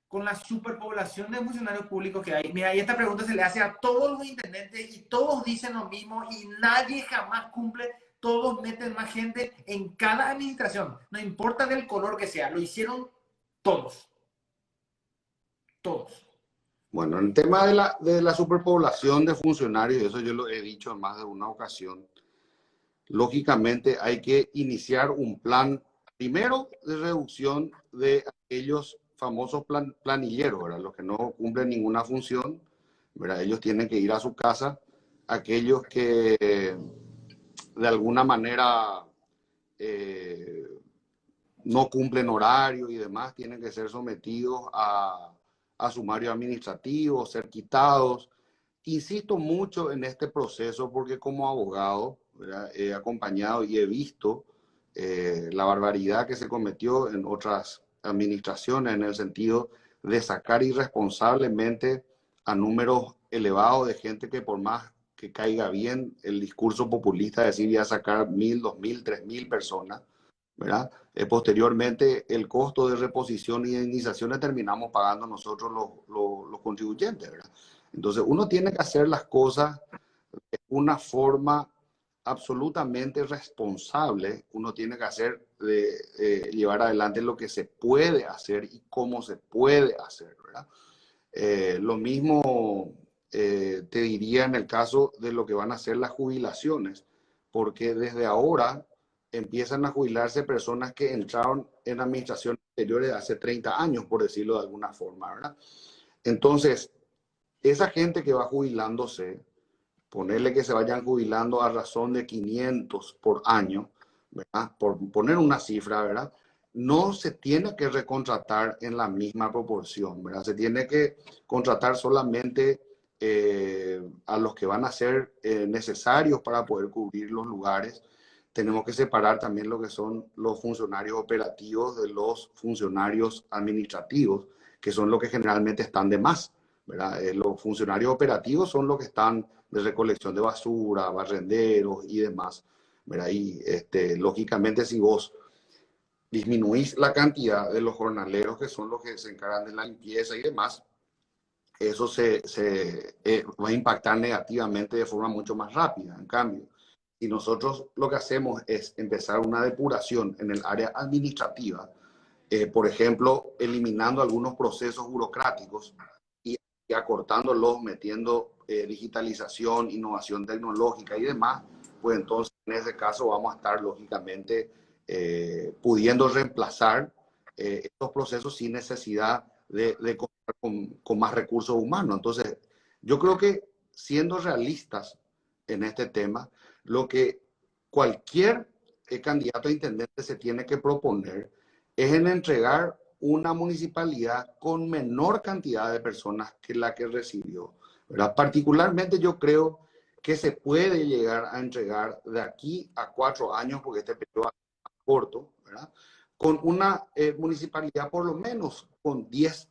S1: con la superpoblación de funcionarios públicos que hay? Mira, y esta pregunta se le hace a todos los intendentes y todos dicen lo mismo y nadie jamás cumple. Todos meten más gente en cada administración, no importa del color que sea, lo hicieron todos. Todos.
S2: Bueno, en el tema de la superpoblación de funcionarios, eso yo lo he dicho en más de una ocasión, lógicamente hay que iniciar un plan, primero, de reducción de aquellos famosos planilleros, ¿verdad? Los que no cumplen ninguna función, ¿verdad? Ellos tienen que ir a su casa. Aquellos que de alguna manera no cumplen horario y demás, tienen que ser sometidos a sumario administrativo, ser quitados. Insisto mucho en este proceso porque como abogado, ¿verdad?, he acompañado y he visto la barbaridad que se cometió en otras administraciones en el sentido de sacar irresponsablemente a números elevados de gente que por más que caiga bien el discurso populista de decir ya sacar 1.000, 2.000, 3.000 personas, ¿verdad? Posteriormente, el costo de reposición y indemnizaciones terminamos pagando nosotros los contribuyentes, ¿verdad? Entonces, uno tiene que hacer las cosas de una forma absolutamente responsable. Uno tiene que hacer, llevar adelante lo que se puede hacer y cómo se puede hacer, ¿verdad? Lo mismo te diría en el caso de lo que van a ser las jubilaciones, porque desde ahora empiezan a jubilarse personas que entraron en administraciones anteriores hace 30 años, por decirlo de alguna forma, ¿verdad? Entonces, esa gente que va jubilándose, ponerle que se vayan jubilando a razón de 500 por año, ¿verdad? Por poner una cifra, ¿verdad? No se tiene que recontratar en la misma proporción, ¿verdad? Se tiene que contratar solamente a los que van a ser necesarios para poder cubrir los lugares. Tenemos que separar también lo que son los funcionarios operativos de los funcionarios administrativos, que son los que generalmente están de más, ¿verdad? Los funcionarios operativos son los que están de recolección de basura, barrenderos y demás, ¿verdad? Y lógicamente si vos disminuís la cantidad de los jornaleros que son los que se encargan de la limpieza y demás, eso va a impactar negativamente de forma mucho más rápida. En cambio, si nosotros lo que hacemos es empezar una depuración en el área administrativa, por ejemplo, eliminando algunos procesos burocráticos y acortándolos, metiendo digitalización, innovación tecnológica y demás, pues entonces en ese caso vamos a estar lógicamente pudiendo reemplazar estos procesos sin necesidad de contar con más recursos humanos. Entonces, yo creo que siendo realistas en este tema, lo que cualquier candidato a intendente se tiene que proponer es en entregar una municipalidad con menor cantidad de personas que la que recibió, ¿verdad? Particularmente yo creo que se puede llegar a entregar de aquí a 4 años, porque este periodo es corto, ¿verdad?, con una municipalidad por lo menos con 10%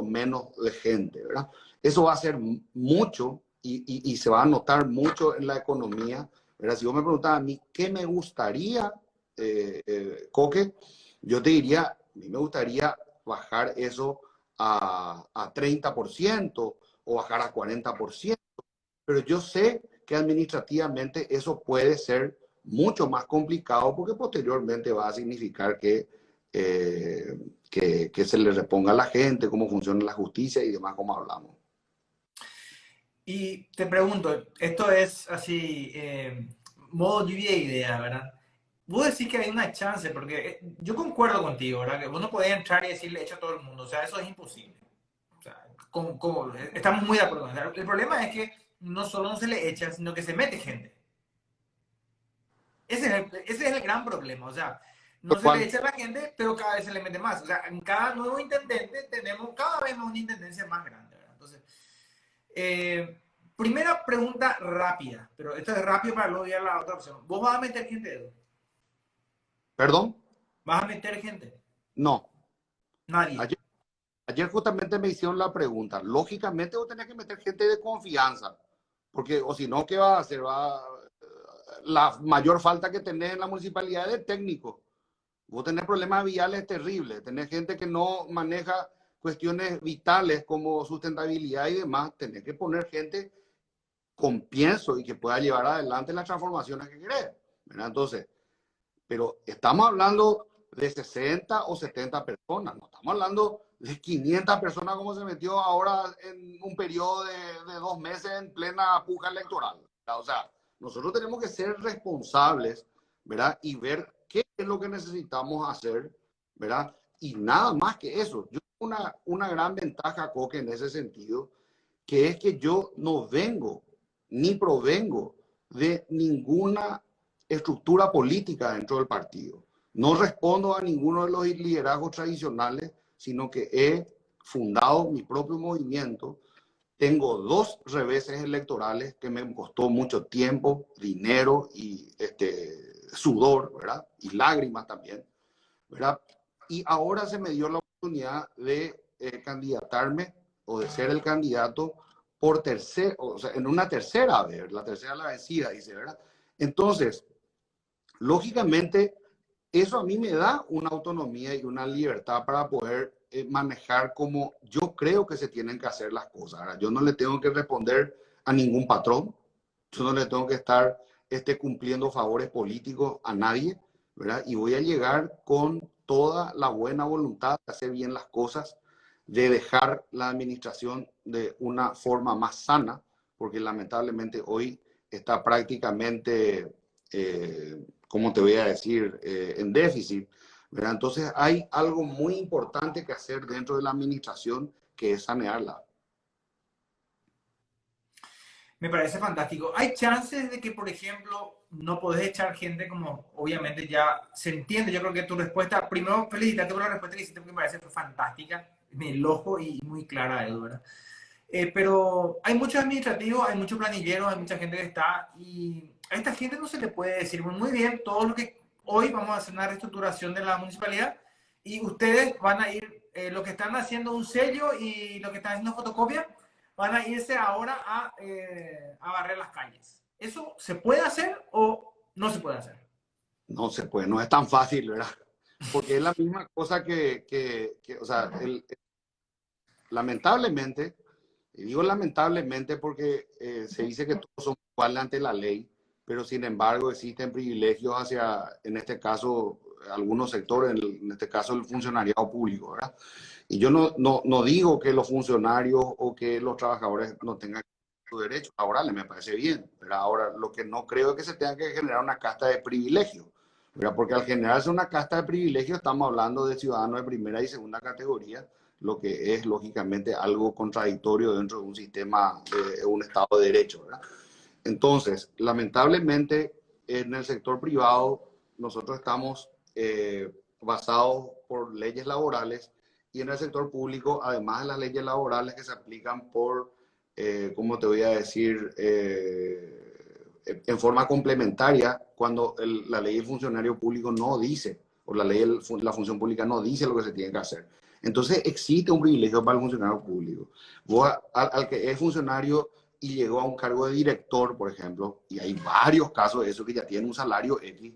S2: menos de gente, ¿verdad? Eso va a ser mucho y se va a notar mucho en la economía, ¿verdad? Si vos me preguntabas a mí qué me gustaría, Coque, yo te diría, a mí me gustaría bajar eso a 30% o bajar a 40%, pero yo sé que administrativamente eso puede ser mucho más complicado porque posteriormente va a significar que se le reponga a la gente cómo funciona la justicia y demás, como hablamos.
S1: Y te pregunto, esto es así, modo lluvia de idea, ¿verdad? Vos decís que hay una chance, porque yo concuerdo contigo, ¿verdad? Que vos no podés entrar y decirle hecho a todo el mundo, o sea, eso es imposible. O sea, estamos muy de acuerdo. O sea, el problema es que no solo no se le echa, sino que se mete gente. Ese es el gran problema, o sea, no se le echa a la gente, pero cada vez se le mete más. O sea, en cada nuevo intendente tenemos cada vez más una intendencia más grande, ¿verdad? Entonces, primera pregunta rápida, pero esto es rápido para luego ir a la otra opción. ¿Vos vas a meter gente, Edu?
S2: ¿Perdón?
S1: ¿Vas a meter gente?
S2: No.
S1: Nadie.
S2: Ayer justamente me hicieron la pregunta. Lógicamente vos tenés que meter gente de confianza, porque o si no, ¿qué va a hacer? la mayor falta que tenés en la municipalidad es de técnico. Vos tenés problemas viales terribles, tenés gente que no maneja cuestiones vitales como sustentabilidad y demás, tenés que poner gente con pienso y que pueda llevar adelante las transformaciones que querés, ¿verdad? Entonces, pero estamos hablando de 60 o 70 personas, no estamos hablando de 500 personas como se metió ahora en un periodo de 2 meses en plena puja electoral, ¿verdad? O sea, nosotros tenemos que ser responsables, ¿verdad? Y ver qué es lo que necesitamos hacer, ¿verdad? Y nada más que eso. Yo tengo una gran ventaja, Coque, en ese sentido, que es que yo no vengo ni provengo de ninguna estructura política dentro del partido. No respondo a ninguno de los liderazgos tradicionales, sino que he fundado mi propio movimiento. Tengo 2 reveses electorales que me costó mucho tiempo, dinero y sudor, ¿verdad? Y lágrimas también, ¿verdad? Y ahora se me dio la oportunidad de candidatarme o de ser el candidato por o sea, en una tercera vez, la tercera la vencida, dice, ¿verdad? Entonces, lógicamente, eso a mí me da una autonomía y una libertad para poder manejar como yo creo que se tienen que hacer las cosas. ¿Verdad? Yo no le tengo que responder a ningún patrón, yo no le tengo que estar cumpliendo favores políticos a nadie, ¿verdad? Y voy a llegar con toda la buena voluntad de hacer bien las cosas, de dejar la administración de una forma más sana, porque lamentablemente hoy está prácticamente, ¿cómo te voy a decir?, en déficit, ¿verdad? Entonces hay algo muy importante que hacer dentro de la administración, que es sanearla.
S1: Me parece fantástico. ¿Hay chances de que, por ejemplo, no podés echar gente como obviamente ya se entiende? Yo creo que tu respuesta, primero felicitarte por la respuesta que hiciste porque me parece fantástica, en el ojo y muy clara, Edu, ¿verdad? Pero hay muchos administrativos, hay muchos planilleros, hay mucha gente que está y a esta gente no se le puede decir muy bien todo lo que hoy vamos a hacer una reestructuración de la municipalidad y ustedes van a ir, lo que están haciendo un sello y lo que están haciendo fotocopia, van a irse ahora a barrer las calles. ¿Eso se puede hacer o no se puede hacer?
S2: No se puede, no es tan fácil, ¿verdad? Porque es la misma cosa o sea, lamentablemente, y digo lamentablemente porque se dice que todos somos iguales ante la ley, pero sin embargo existen privilegios hacia, en este caso, algunos sectores, en este caso el funcionariado público, ¿verdad? Y yo no digo que los funcionarios o que los trabajadores no tengan sus derechos laborales, me parece bien, pero ahora lo que no creo es que se tenga que generar una casta de privilegios, ¿verdad? Porque al generarse una casta de privilegios estamos hablando de ciudadanos de primera y segunda categoría, lo que es lógicamente algo contradictorio dentro de un sistema, de un Estado de Derecho, ¿verdad? Entonces, lamentablemente, en el sector privado nosotros estamos basados por leyes laborales y en el sector público, además de las leyes laborales que se aplican por, ¿cómo te voy a decir?, en forma complementaria, cuando la ley del funcionario público no dice, o la ley de la función pública no dice lo que se tiene que hacer. Entonces existe un privilegio para el funcionario público. Vos, al que es funcionario y llegó a un cargo de director, por ejemplo, y hay varios casos de eso que ya tienen un salario X,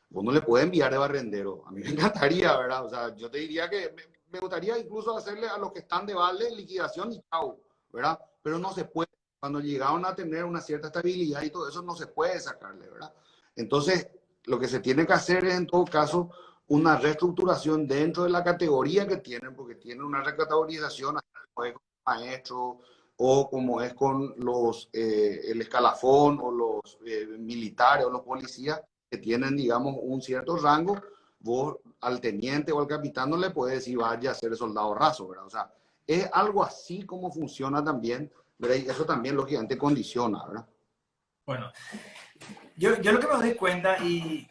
S2: vos no le puedes enviar de barrendero. A mí me encantaría, ¿verdad? O sea, yo te diría que me gustaría incluso hacerle a los que están de vale liquidación y chao, ¿verdad? Pero no se puede. Cuando llegaron a tener una cierta estabilidad y todo eso, no se puede sacarle, ¿verdad? Entonces, lo que se tiene que hacer es, en todo caso, una reestructuración dentro de la categoría que tienen, porque tienen una recategorización, como es con maestro o como es con el escalafón o los militares o los policías que tienen, digamos, un cierto rango. Vos al teniente o al capitán no le puedes decir vaya a ser soldado raso, ¿verdad? O sea, es algo así como funciona también, ¿verdad? Y eso también lógicamente condiciona, ¿verdad?
S1: Bueno, yo lo que me doy cuenta y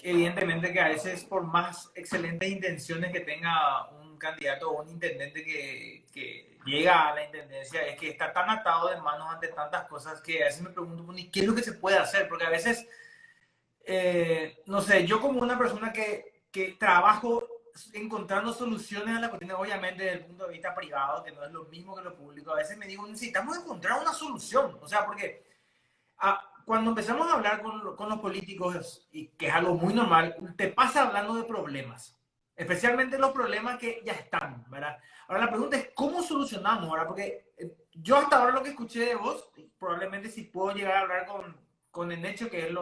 S1: evidentemente que a veces por más excelentes intenciones que tenga un candidato o un intendente que llega a la intendencia es que está tan atado de manos ante tantas cosas que a veces me pregunto, bueno, ¿y qué es lo que se puede hacer? Porque a veces, no sé, yo como una persona que trabajo encontrando soluciones a la cuestión, obviamente desde el punto de vista privado, que no es lo mismo que lo público, a veces me digo, necesitamos encontrar una solución, o sea, porque cuando empezamos a hablar con los políticos, y que es algo muy normal, te pasa hablando de problemas, especialmente los problemas que ya están, ¿verdad? Ahora la pregunta es, ¿cómo solucionamos, ¿verdad? Porque yo hasta ahora lo que escuché de vos, probablemente si puedo llegar a hablar con el hecho que es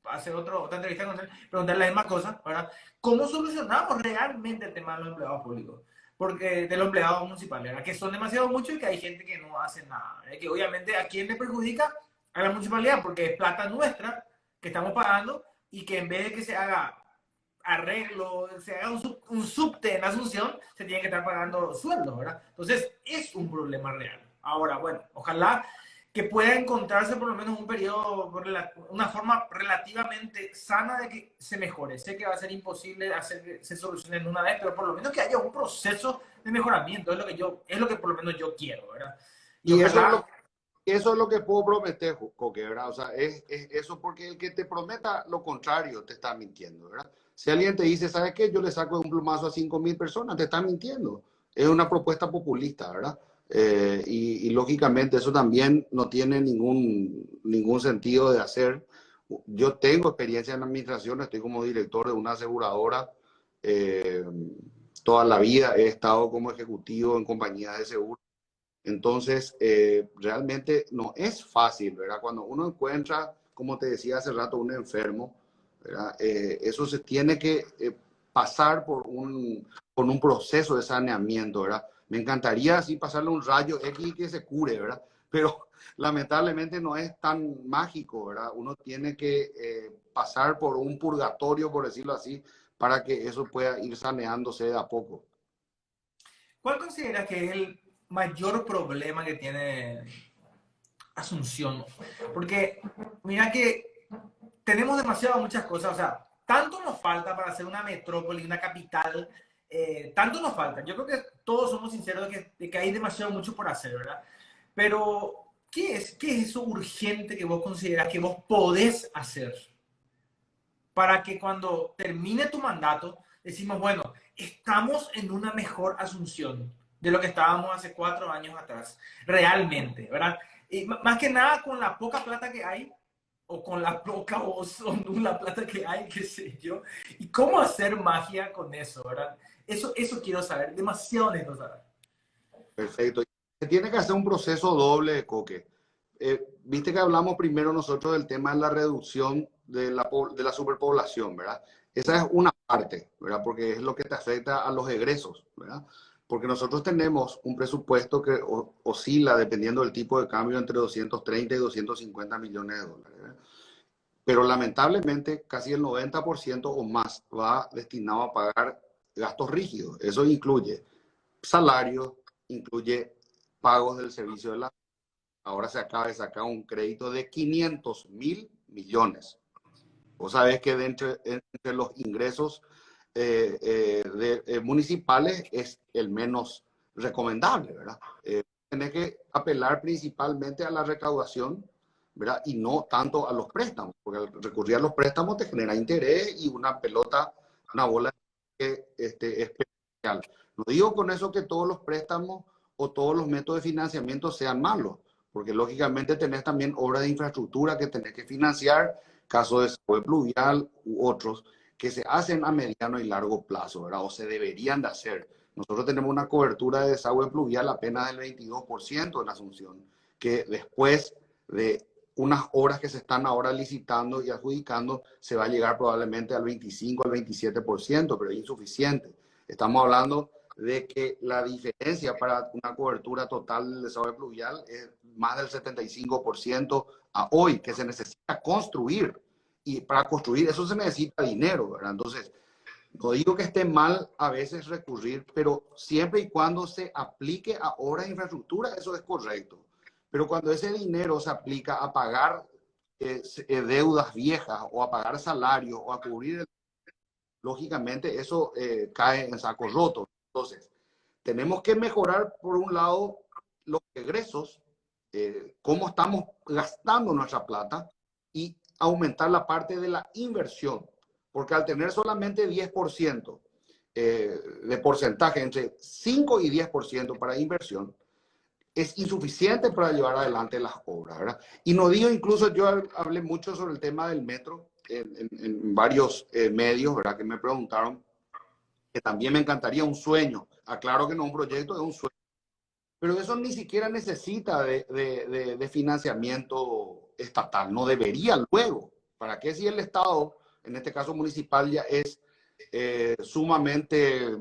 S1: hacer otra entrevista con él, preguntarle las mismas cosas, ¿verdad? ¿Cómo solucionamos realmente el tema de los empleados públicos? Porque de los empleados municipales, ¿verdad? Que son demasiado muchos y que hay gente que no hace nada, ¿verdad? Que obviamente a quién le perjudica a la municipalidad, porque es plata nuestra que estamos pagando y que en vez de que se haga arreglo, se haga un subte en Asunción, se tiene que estar pagando sueldos, ¿verdad? Entonces, es un problema real. Ahora, bueno, ojalá que pueda encontrarse por lo menos un periodo, una forma relativamente sana de que se mejore. Sé que va a ser imposible hacer que se solucione en una vez, pero por lo menos que haya un proceso de mejoramiento, es lo que por lo menos yo quiero, ¿verdad? Y
S2: Y
S1: ojalá.
S2: eso es lo que puedo prometer, Coque, ¿verdad? O sea, es eso porque el que te prometa lo contrario te está mintiendo, ¿verdad? Si alguien te dice, ¿sabes qué? Yo le saco de un plumazo a 5.000 personas, te está mintiendo. Es una propuesta populista, ¿verdad? Y lógicamente eso también no tiene ningún sentido de hacer. Yo tengo experiencia en administración, estoy como director de una aseguradora. eh, Toda la vida he estado como ejecutivo en compañías de seguro. Entonces, realmente no es fácil, ¿verdad? Cuando uno encuentra, como te decía hace rato, un enfermo, ¿verdad? Eso se tiene que pasar por un proceso de saneamiento, ¿verdad? Me encantaría así pasarle un rayo X que se cure, ¿verdad? Pero lamentablemente no es tan mágico, ¿verdad? Uno tiene que pasar por un purgatorio, por decirlo así, para que eso pueda ir saneándose de a poco.
S1: ¿Cuál consideras que es el mayor problema que tiene Asunción? Porque mira que tenemos demasiadas muchas cosas, o sea, tanto nos falta para ser una metrópoli, una capital, tanto nos falta. Yo creo que todos somos sinceros de que hay demasiado mucho por hacer, ¿verdad? Pero, ¿qué es eso urgente que vos consideras que vos podés hacer para que cuando termine tu mandato decimos, bueno, estamos en una mejor Asunción de lo que estábamos hace 4 años atrás, realmente, ¿verdad? Y más que nada con la poca plata que hay, o con la poca o nula plata que hay, qué sé yo, y cómo hacer magia con eso, ¿verdad? Eso quiero saber, demasiado necesito saber.
S2: Perfecto. Se tiene que hacer un proceso doble de Coque. Viste que hablamos primero nosotros del tema de la reducción de la superpoblación, ¿verdad? Esa es una parte, ¿verdad? Porque es lo que te afecta a los egresos, ¿verdad? Porque nosotros tenemos un presupuesto que oscila, dependiendo del tipo de cambio, entre 230 y 250 millones de dólares, ¿verdad? Pero lamentablemente casi el 90% o más va destinado a pagar gastos rígidos. Eso incluye salarios, incluye pagos del servicio de la... Ahora se acaba de sacar un crédito de 500.000 millones. Vos sabés que entre los ingresos municipales es el menos recomendable, ¿verdad? Tenés que apelar principalmente a la recaudación, ¿verdad? Y no tanto a los préstamos, porque al recurrir a los préstamos te genera interés y una pelota, una bola especial. No digo con eso que todos los préstamos o todos los métodos de financiamiento sean malos, porque lógicamente tenés también obras de infraestructura que tenés que financiar, caso de desagüe pluvial u otros, que se hacen a mediano y largo plazo, ¿verdad? O se deberían de hacer. Nosotros tenemos una cobertura de desagüe pluvial apenas del 22% en Asunción, que después de unas obras que se están ahora licitando y adjudicando, se va a llegar probablemente al 25, al 27%, pero es insuficiente. Estamos hablando de que la diferencia para una cobertura total del desagüe pluvial es más del 75% a hoy, que se necesita construir. Y para construir eso se necesita dinero, ¿verdad? Entonces, no digo que esté mal a veces recurrir, pero siempre y cuando se aplique a obras de infraestructura, eso es correcto. Pero cuando ese dinero se aplica a pagar deudas viejas o a pagar salarios o a cubrir, lógicamente eso cae en saco roto. Entonces, tenemos que mejorar, por un lado, los egresos, cómo estamos gastando nuestra plata y aumentar la parte de la inversión. Porque al tener solamente 10% de porcentaje, entre 5 y 10% para inversión, es insuficiente para llevar adelante las obras, ¿verdad? Y no digo, incluso yo hablé mucho sobre el tema del metro en varios medios, ¿verdad? Que me preguntaron, que también me encantaría un sueño. Aclaro que no un proyecto, es un sueño. Pero eso ni siquiera necesita de financiamiento estatal, no debería luego. ¿Para qué si el Estado, en este caso municipal, ya es sumamente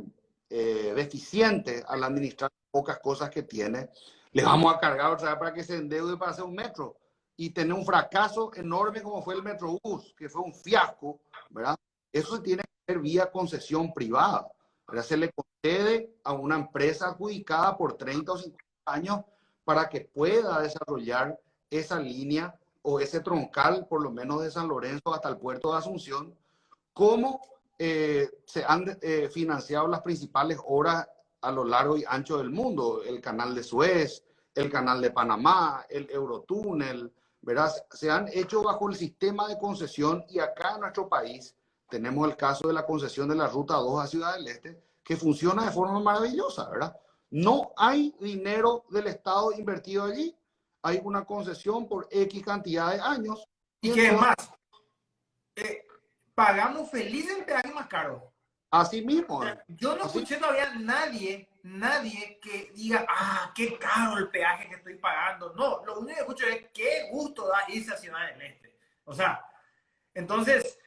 S2: deficiente al administrar pocas cosas que tiene? Le vamos a cargar otra vez para que se endeude para hacer un metro y tener un fracaso enorme como fue el Metrobús, que fue un fiasco, ¿verdad? Eso se tiene que hacer vía concesión privada. ¿Verdad? Se le concede a una empresa adjudicada por 30 o 50 años para que pueda desarrollar esa línea o ese troncal, por lo menos de San Lorenzo hasta el puerto de Asunción, como se han financiado las principales obras a lo largo y ancho del mundo, el canal de Suez, el canal de Panamá, el Eurotúnel, ¿verdad? Se han hecho bajo el sistema de concesión y acá en nuestro país tenemos el caso de la concesión de la Ruta 2 a Ciudad del Este, que funciona de forma maravillosa, ¿verdad? No hay dinero del Estado invertido allí, hay una concesión por X cantidad de años.
S1: Y que es más, pagamos feliz el peaje más caro.
S2: Así mismo.
S1: Yo no escuché todavía nadie que diga, qué caro el peaje que estoy pagando. No, lo único que escucho es qué gusto da irse a Ciudad del Este. O sea, entonces,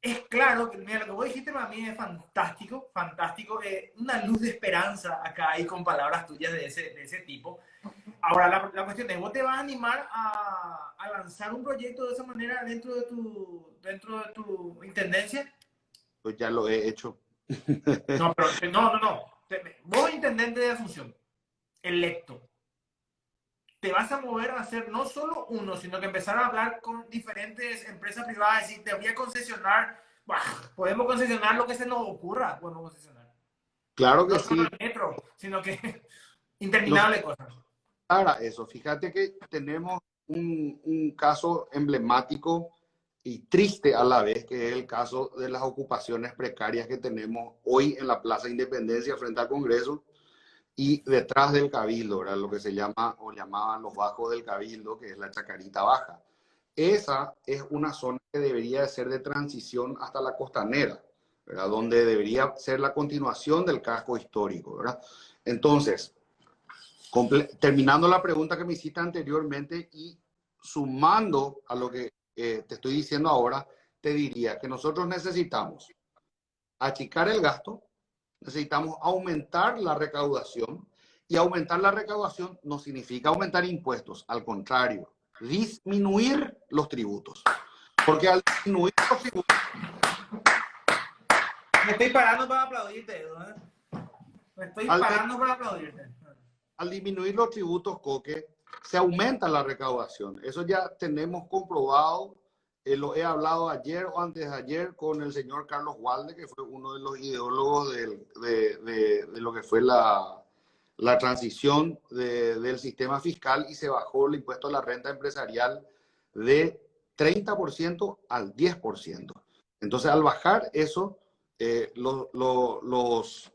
S1: es claro que, mira, lo que vos dijiste para mí es fantástico, fantástico. Una luz de esperanza acá hay con palabras tuyas de ese tipo. Ahora, la cuestión es, ¿vos te vas a animar a lanzar un proyecto de esa manera dentro de tu intendencia?
S2: Pues ya lo he hecho.
S1: No, pero no. Vos, intendente de Asunción, electo, te vas a mover a hacer no solo uno, sino que empezar a hablar con diferentes empresas privadas y decir, te voy a concesionar, podemos concesionar lo que se nos ocurra, podemos concesionar.
S2: Claro que
S1: no
S2: sí.
S1: solo el metro, sino que interminables cosas.
S2: Para eso, fíjate que tenemos un caso emblemático y triste a la vez, que es el caso de las ocupaciones precarias que tenemos hoy en la Plaza Independencia frente al Congreso y detrás del Cabildo, ¿verdad? Lo que se llama o llamaban los bajos del Cabildo, que es la Chacarita Baja. Esa es una zona que debería de ser de transición hasta la Costanera, ¿verdad? Donde debería ser la continuación del casco histórico, ¿verdad? Entonces, terminando la pregunta que me hiciste anteriormente y sumando a lo que te estoy diciendo ahora, te diría que nosotros necesitamos achicar el gasto, necesitamos aumentar la recaudación, y aumentar la recaudación no significa aumentar impuestos, al contrario, disminuir los tributos. Porque al disminuir los tributos...
S1: Me estoy parando para aplaudirte, ¿no? Me estoy parando para aplaudirte.
S2: Al disminuir los tributos, Coque, se aumenta la recaudación. Eso ya tenemos comprobado. Lo he hablado ayer o antes de ayer con el señor Carlos Walde, que fue uno de los ideólogos de lo que fue la transición del sistema fiscal, y se bajó el impuesto a la renta empresarial de 30% al 10%. Entonces, al bajar eso, los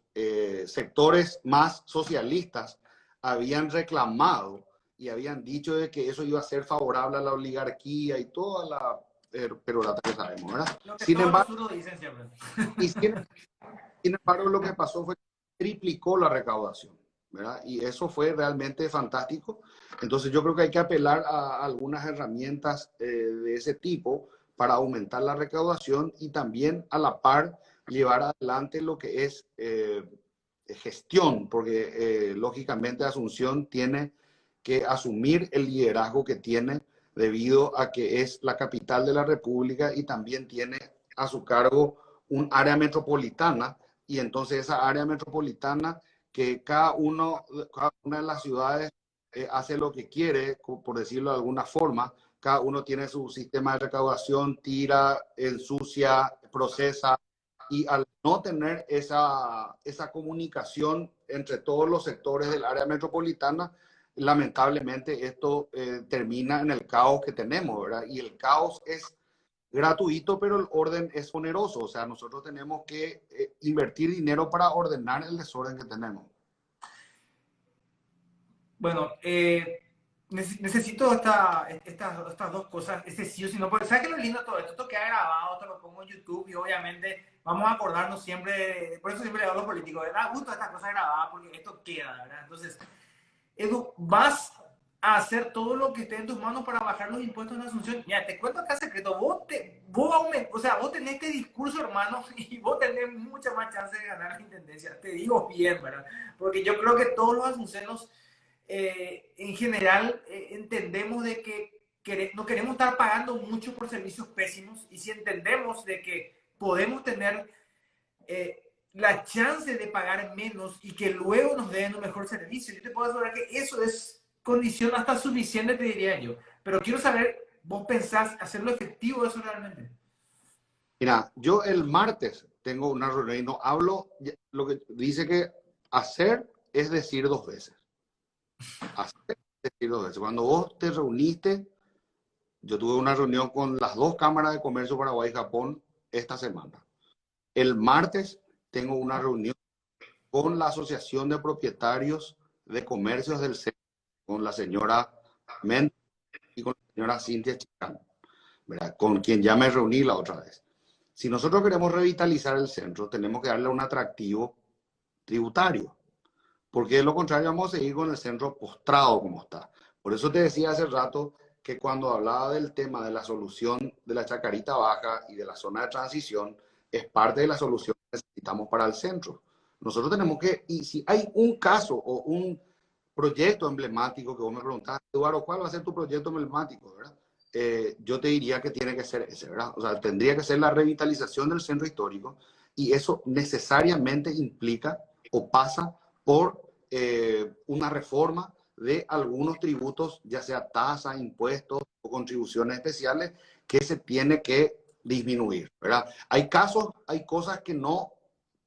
S2: sectores más socialistas habían reclamado y habían dicho de que eso iba a ser favorable a la oligarquía y toda la perorata que sabemos, ¿verdad? Sin embargo, lo que pasó fue que triplicó la recaudación, ¿verdad? Y eso fue realmente fantástico. Entonces yo creo que hay que apelar a algunas herramientas de ese tipo para aumentar la recaudación y también a la par llevar adelante lo que es gestión, porque lógicamente Asunción tiene que asumir el liderazgo que tiene debido a que es la capital de la República y también tiene a su cargo un área metropolitana, y entonces esa área metropolitana que cada una de las ciudades hace lo que quiere, por decirlo de alguna forma. Cada uno tiene su sistema de recaudación, tira, ensucia, procesa, y al no tener esa comunicación entre todos los sectores del área metropolitana, lamentablemente esto termina en el caos que tenemos, ¿verdad? Y el caos es gratuito, pero el orden es oneroso. O sea, nosotros tenemos que invertir dinero para ordenar el desorden que tenemos.
S1: Bueno, necesito estas dos cosas, este sí o sí no, porque ¿sabes qué es lo lindo de todo esto? Esto queda grabado, te lo pongo en YouTube y obviamente vamos a acordarnos siempre, por eso siempre le digo a los políticos, da gusto esta cosa grabada porque esto queda, ¿verdad? Entonces, Edu, vas a hacer todo lo que esté en tus manos para bajar los impuestos en Asunción. Ya, te cuento acá secreto, o sea, vos tenés este discurso, hermano, y vos tenés mucha más chance de ganar la intendencia. Te digo bien, ¿verdad? Porque yo creo que todos los asuncenos, en general, entendemos de que no queremos estar pagando mucho por servicios pésimos y si entendemos de que podemos tener la chance de pagar menos y que luego nos den un mejor servicio. Yo te puedo asegurar que eso es condición hasta suficiente, te diría yo. Pero quiero saber, ¿vos pensás hacerlo efectivo eso realmente?
S2: Mira, yo el martes tengo una reunión y no hablo, lo que dice que hacer es decir dos veces. Hacer es decir dos veces. Cuando vos te reuniste, yo tuve una reunión con las dos cámaras de comercio Paraguay y Japón esta semana. El martes tengo una reunión con la Asociación de Propietarios de Comercios del Centro, con la señora Méndez y con la señora Cintia Chicano, ¿verdad? Con quien ya me reuní la otra vez. Si nosotros queremos revitalizar el centro, tenemos que darle un atractivo tributario, porque de lo contrario vamos a seguir con el centro postrado como está. Por eso te decía hace rato que cuando hablaba del tema de la solución de la Chacarita Baja y de la zona de transición, es parte de la solución que necesitamos para el centro. Nosotros tenemos que, y si hay un caso o un proyecto emblemático que vos me preguntás, Eduardo, ¿cuál va a ser tu proyecto emblemático, verdad? Yo te diría que tiene que ser ese, ¿verdad? O sea, tendría que ser la revitalización del centro histórico y eso necesariamente implica o pasa por una reforma de algunos tributos, ya sea tasas, impuestos o contribuciones especiales, que se tiene que disminuir, ¿verdad? Hay casos, hay cosas que no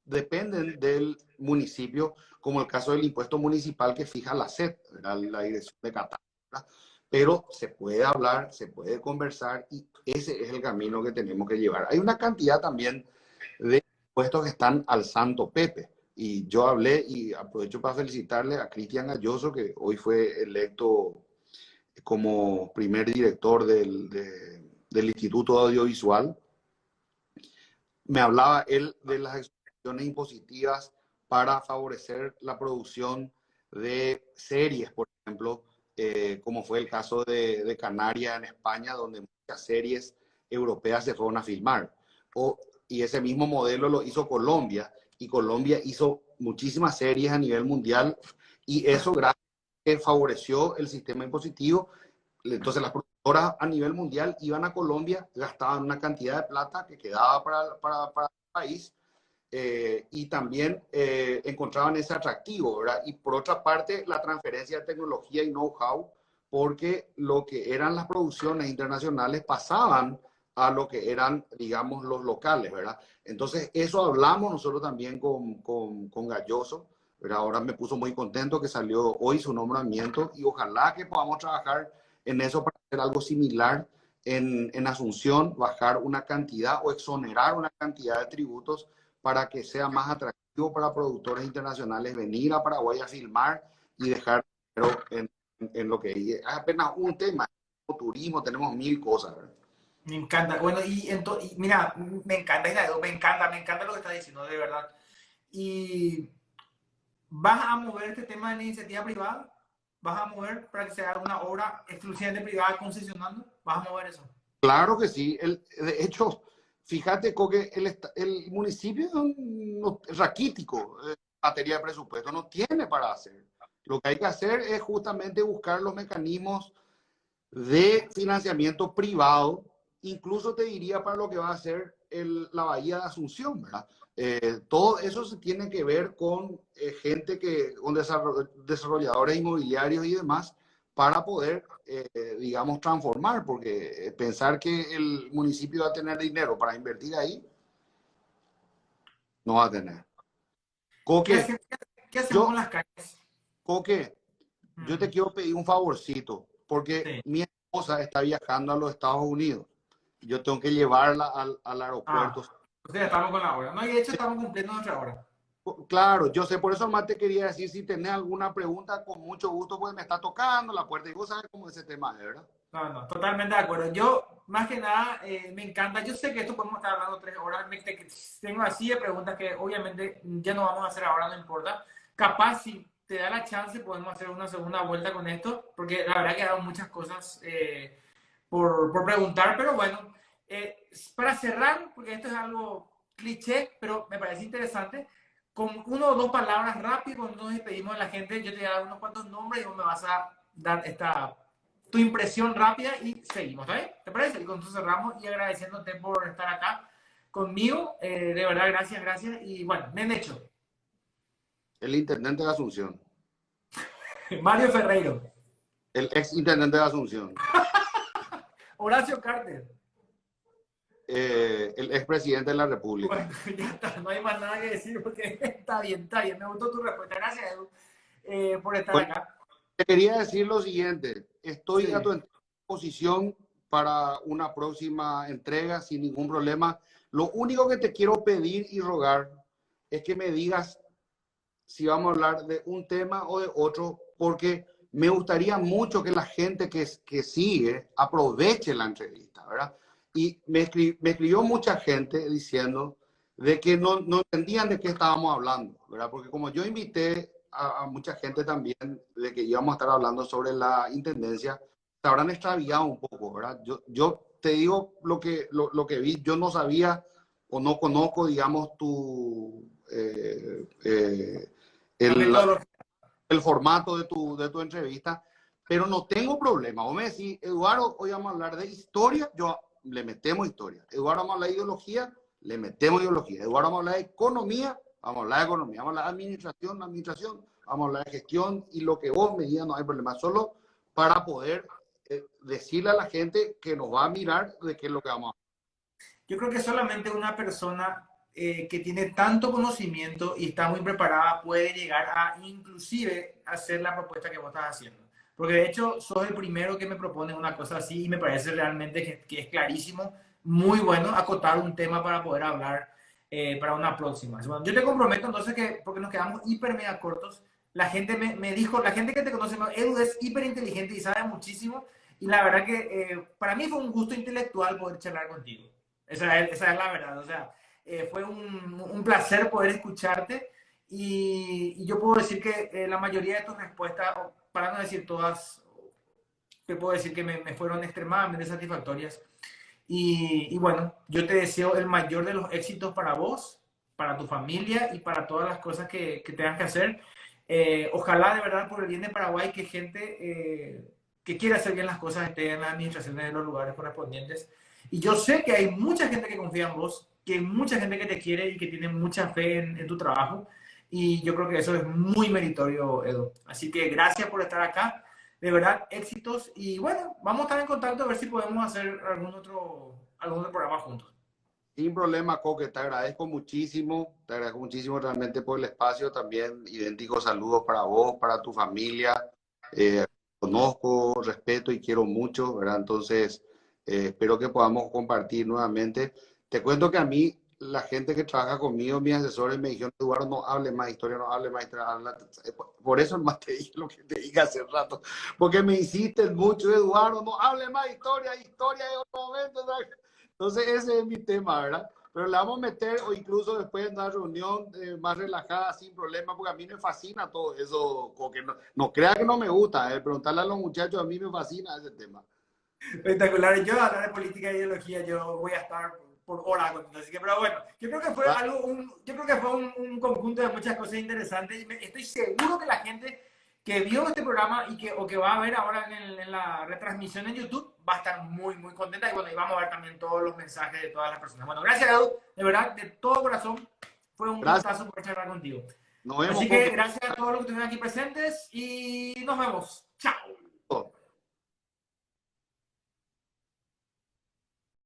S2: dependen del municipio, como el caso del impuesto municipal que fija la SED, la Dirección de Catastro, ¿verdad? Pero se puede hablar, se puede conversar y ese es el camino que tenemos que llevar. Hay una cantidad también de impuestos que están al santo Pepe. Y yo hablé y aprovecho para felicitarle a Cristian Galloso, que hoy fue electo como primer director del Instituto Audiovisual. Me hablaba él de las exenciones impositivas para favorecer la producción de series, por ejemplo, como fue el caso de Canarias en España, donde muchas series europeas se fueron a filmar. Y ese mismo modelo lo hizo Colombia, y Colombia hizo muchísimas series a nivel mundial, y eso gracias a que favoreció el sistema impositivo. Entonces las productoras a nivel mundial iban a Colombia, gastaban una cantidad de plata que quedaba para el país, y también encontraban ese atractivo, ¿verdad? Y por otra parte, la transferencia de tecnología y know-how, porque lo que eran las producciones internacionales pasaban a lo que eran, digamos, los locales, ¿verdad? Entonces, eso hablamos nosotros también con Galloso, ¿verdad? Ahora me puso muy contento que salió hoy su nombramiento y ojalá que podamos trabajar en eso para hacer algo similar en Asunción, bajar una cantidad o exonerar una cantidad de tributos para que sea más atractivo para productores internacionales venir a Paraguay a filmar y dejar en lo que es apenas un tema, turismo, tenemos mil cosas, ¿verdad?
S1: Me encanta. Bueno, y mira, me encanta, Isabel, me encanta lo que estás diciendo, de verdad. ¿Y vas a mover este tema de la iniciativa privada? ¿Vas a mover para que se haga una obra exclusivamente privada concesionando? ¿Vas a mover eso?
S2: Claro que sí. De hecho, fíjate, Coque, el municipio es raquítico en materia de presupuesto, no tiene para hacer. Lo que hay que hacer es justamente buscar los mecanismos de financiamiento privado, incluso te diría para lo que va a ser la Bahía de Asunción, ¿verdad? Todo eso se tiene que ver con gente con desarrolladores inmobiliarios y demás, para poder, digamos, transformar, porque pensar que el municipio va a tener dinero para invertir ahí, no va a tener.
S1: ¿Qué
S2: Coque,
S1: hacemos, qué hacemos
S2: yo,
S1: con las calles?
S2: Coque, yo te quiero pedir un favorcito, porque
S1: Sí.
S2: mi esposa está viajando a los Estados Unidos. Yo tengo que llevarla al
S1: Ah,
S2: aeropuerto.
S1: o sea, estamos con la hora. No, y de hecho estamos cumpliendo nuestra hora.
S2: Claro, yo sé, por eso más te quería decir, si tenés alguna pregunta, con mucho gusto, pues me está tocando la puerta y vos sabes cómo es ese tema, ¿verdad?
S1: No, no, totalmente de acuerdo. Yo, más que nada, me encanta. Yo sé que esto podemos estar hablando 3 horas. Tengo así de preguntas que obviamente ya no vamos a hacer ahora, no importa. Capaz, si te da la chance, podemos hacer una segunda vuelta con esto, porque la verdad que quedaron muchas cosas por preguntar, pero bueno, para cerrar, porque esto es algo cliché, pero me parece interesante, con 1 o 2 palabras rápido, cuando nos despedimos de la gente, yo te voy a dar unos cuantos nombres y vos me vas a dar tu impresión rápida y seguimos, ¿está bien? ¿Te parece? Y con eso cerramos y agradeciéndote por estar acá conmigo. De verdad, gracias, gracias. Y bueno, bien hecho.
S2: El intendente de Asunción,
S1: Mario Ferreiro.
S2: el ex intendente de Asunción,
S1: Horacio Carter.
S2: el ex presidente de la República.
S1: Bueno, ya está, no hay más nada que decir porque está bien, está bien. Me gustó tu respuesta. Gracias, Edu, por estar
S2: Bueno,
S1: acá.
S2: te quería decir lo siguiente, estoy
S1: Sí.
S2: a tu disposición para una próxima entrega sin ningún problema. Lo único que te quiero pedir y rogar es que me digas si vamos a hablar de un tema o de otro, porque me gustaría mucho que la gente que sigue aproveche la entrevista, ¿verdad? Y me escribió mucha gente diciendo de que no entendían de qué estábamos hablando, ¿verdad? Porque como yo invité a mucha gente también de que íbamos a estar hablando sobre la intendencia, se habrán extraviado un poco, ¿verdad? Yo te digo lo que vi, yo no sabía o no conozco, digamos,
S1: La
S2: el,
S1: metodología.
S2: el formato de tu entrevista, pero no tengo problema. Vos me decís, Eduardo, hoy vamos a hablar de historia, yo le metemos historia. Eduardo, vamos a hablar de ideología, le metemos ideología. Eduardo, vamos a hablar de economía, vamos a hablar de economía. Vamos a hablar de administración, vamos a hablar de gestión y lo que vos me digas, no hay problema. Solo para poder decirle a la gente que nos va a mirar de qué es lo que vamos a hablar.
S1: Yo creo que solamente una persona que tiene tanto conocimiento y está muy preparada puede llegar a inclusive hacer la propuesta que vos estás haciendo. Porque de hecho sos el primero que me propone una cosa así y me parece realmente que es clarísimo, muy bueno acotar un tema para poder hablar para una próxima. Bueno, yo te comprometo entonces que, porque nos quedamos hiper mega cortos, la gente me dijo, la gente que te conoce, Edu es hiper inteligente y sabe muchísimo y la verdad que para mí fue un gusto intelectual poder charlar contigo. Esa es la verdad. O sea, fue un placer poder escucharte y yo puedo decir que la mayoría de tus respuestas, para no decir todas, te puedo decir que me fueron extremadamente satisfactorias. Y bueno, yo te deseo el mayor de los éxitos para vos, para tu familia y para todas las cosas que tengas que hacer. Ojalá de verdad por el bien de Paraguay que gente que quiera hacer bien las cosas esté en las administraciones de los lugares correspondientes. Y yo sé que hay mucha gente que confía en vos, que hay mucha gente que te quiere y que tiene mucha fe en tu trabajo. Y yo creo que eso es muy meritorio, Edu. Así que gracias por estar acá. De verdad, éxitos. Y bueno, vamos a estar en contacto a ver si podemos hacer algún otro programa juntos.
S2: Sin problema, Coque, te agradezco muchísimo realmente por el espacio, también idénticos saludos para vos, para tu familia, conozco, respeto y quiero mucho, ¿verdad? Entonces, espero que podamos compartir nuevamente. Te cuento que a mí, la gente que trabaja conmigo, mis asesores me dijeron, Eduardo, no hable más historia, no hable más historia. Por eso más te dije lo que te dije hace rato, porque me insisten mucho, Eduardo, no hable más historia, historia de otro momento, ¿sabes? Entonces ese es mi tema, ¿verdad? Pero le vamos a meter o incluso después de una reunión más relajada, sin problema, porque a mí me fascina todo eso. Porque no crea que no me gusta, preguntarle a los muchachos, a mí me fascina ese tema.
S1: Espectacular. Yo, a hablar de política y ideología, yo voy a estar por horas. Así que, pero bueno, yo creo que fue yo creo que fue un conjunto de muchas cosas interesantes. Y estoy seguro que la gente que vio este programa o que va a ver ahora en la retransmisión en YouTube va a estar muy, muy contenta. Y bueno, y vamos a ver también todos los mensajes de todas las personas. Bueno, gracias, Edu. De verdad, de todo corazón, fue un gustazo poder charlar contigo.
S2: Nos vemos.
S1: Así que gracias a todos los que estuvieron aquí presentes y nos vemos. Chao.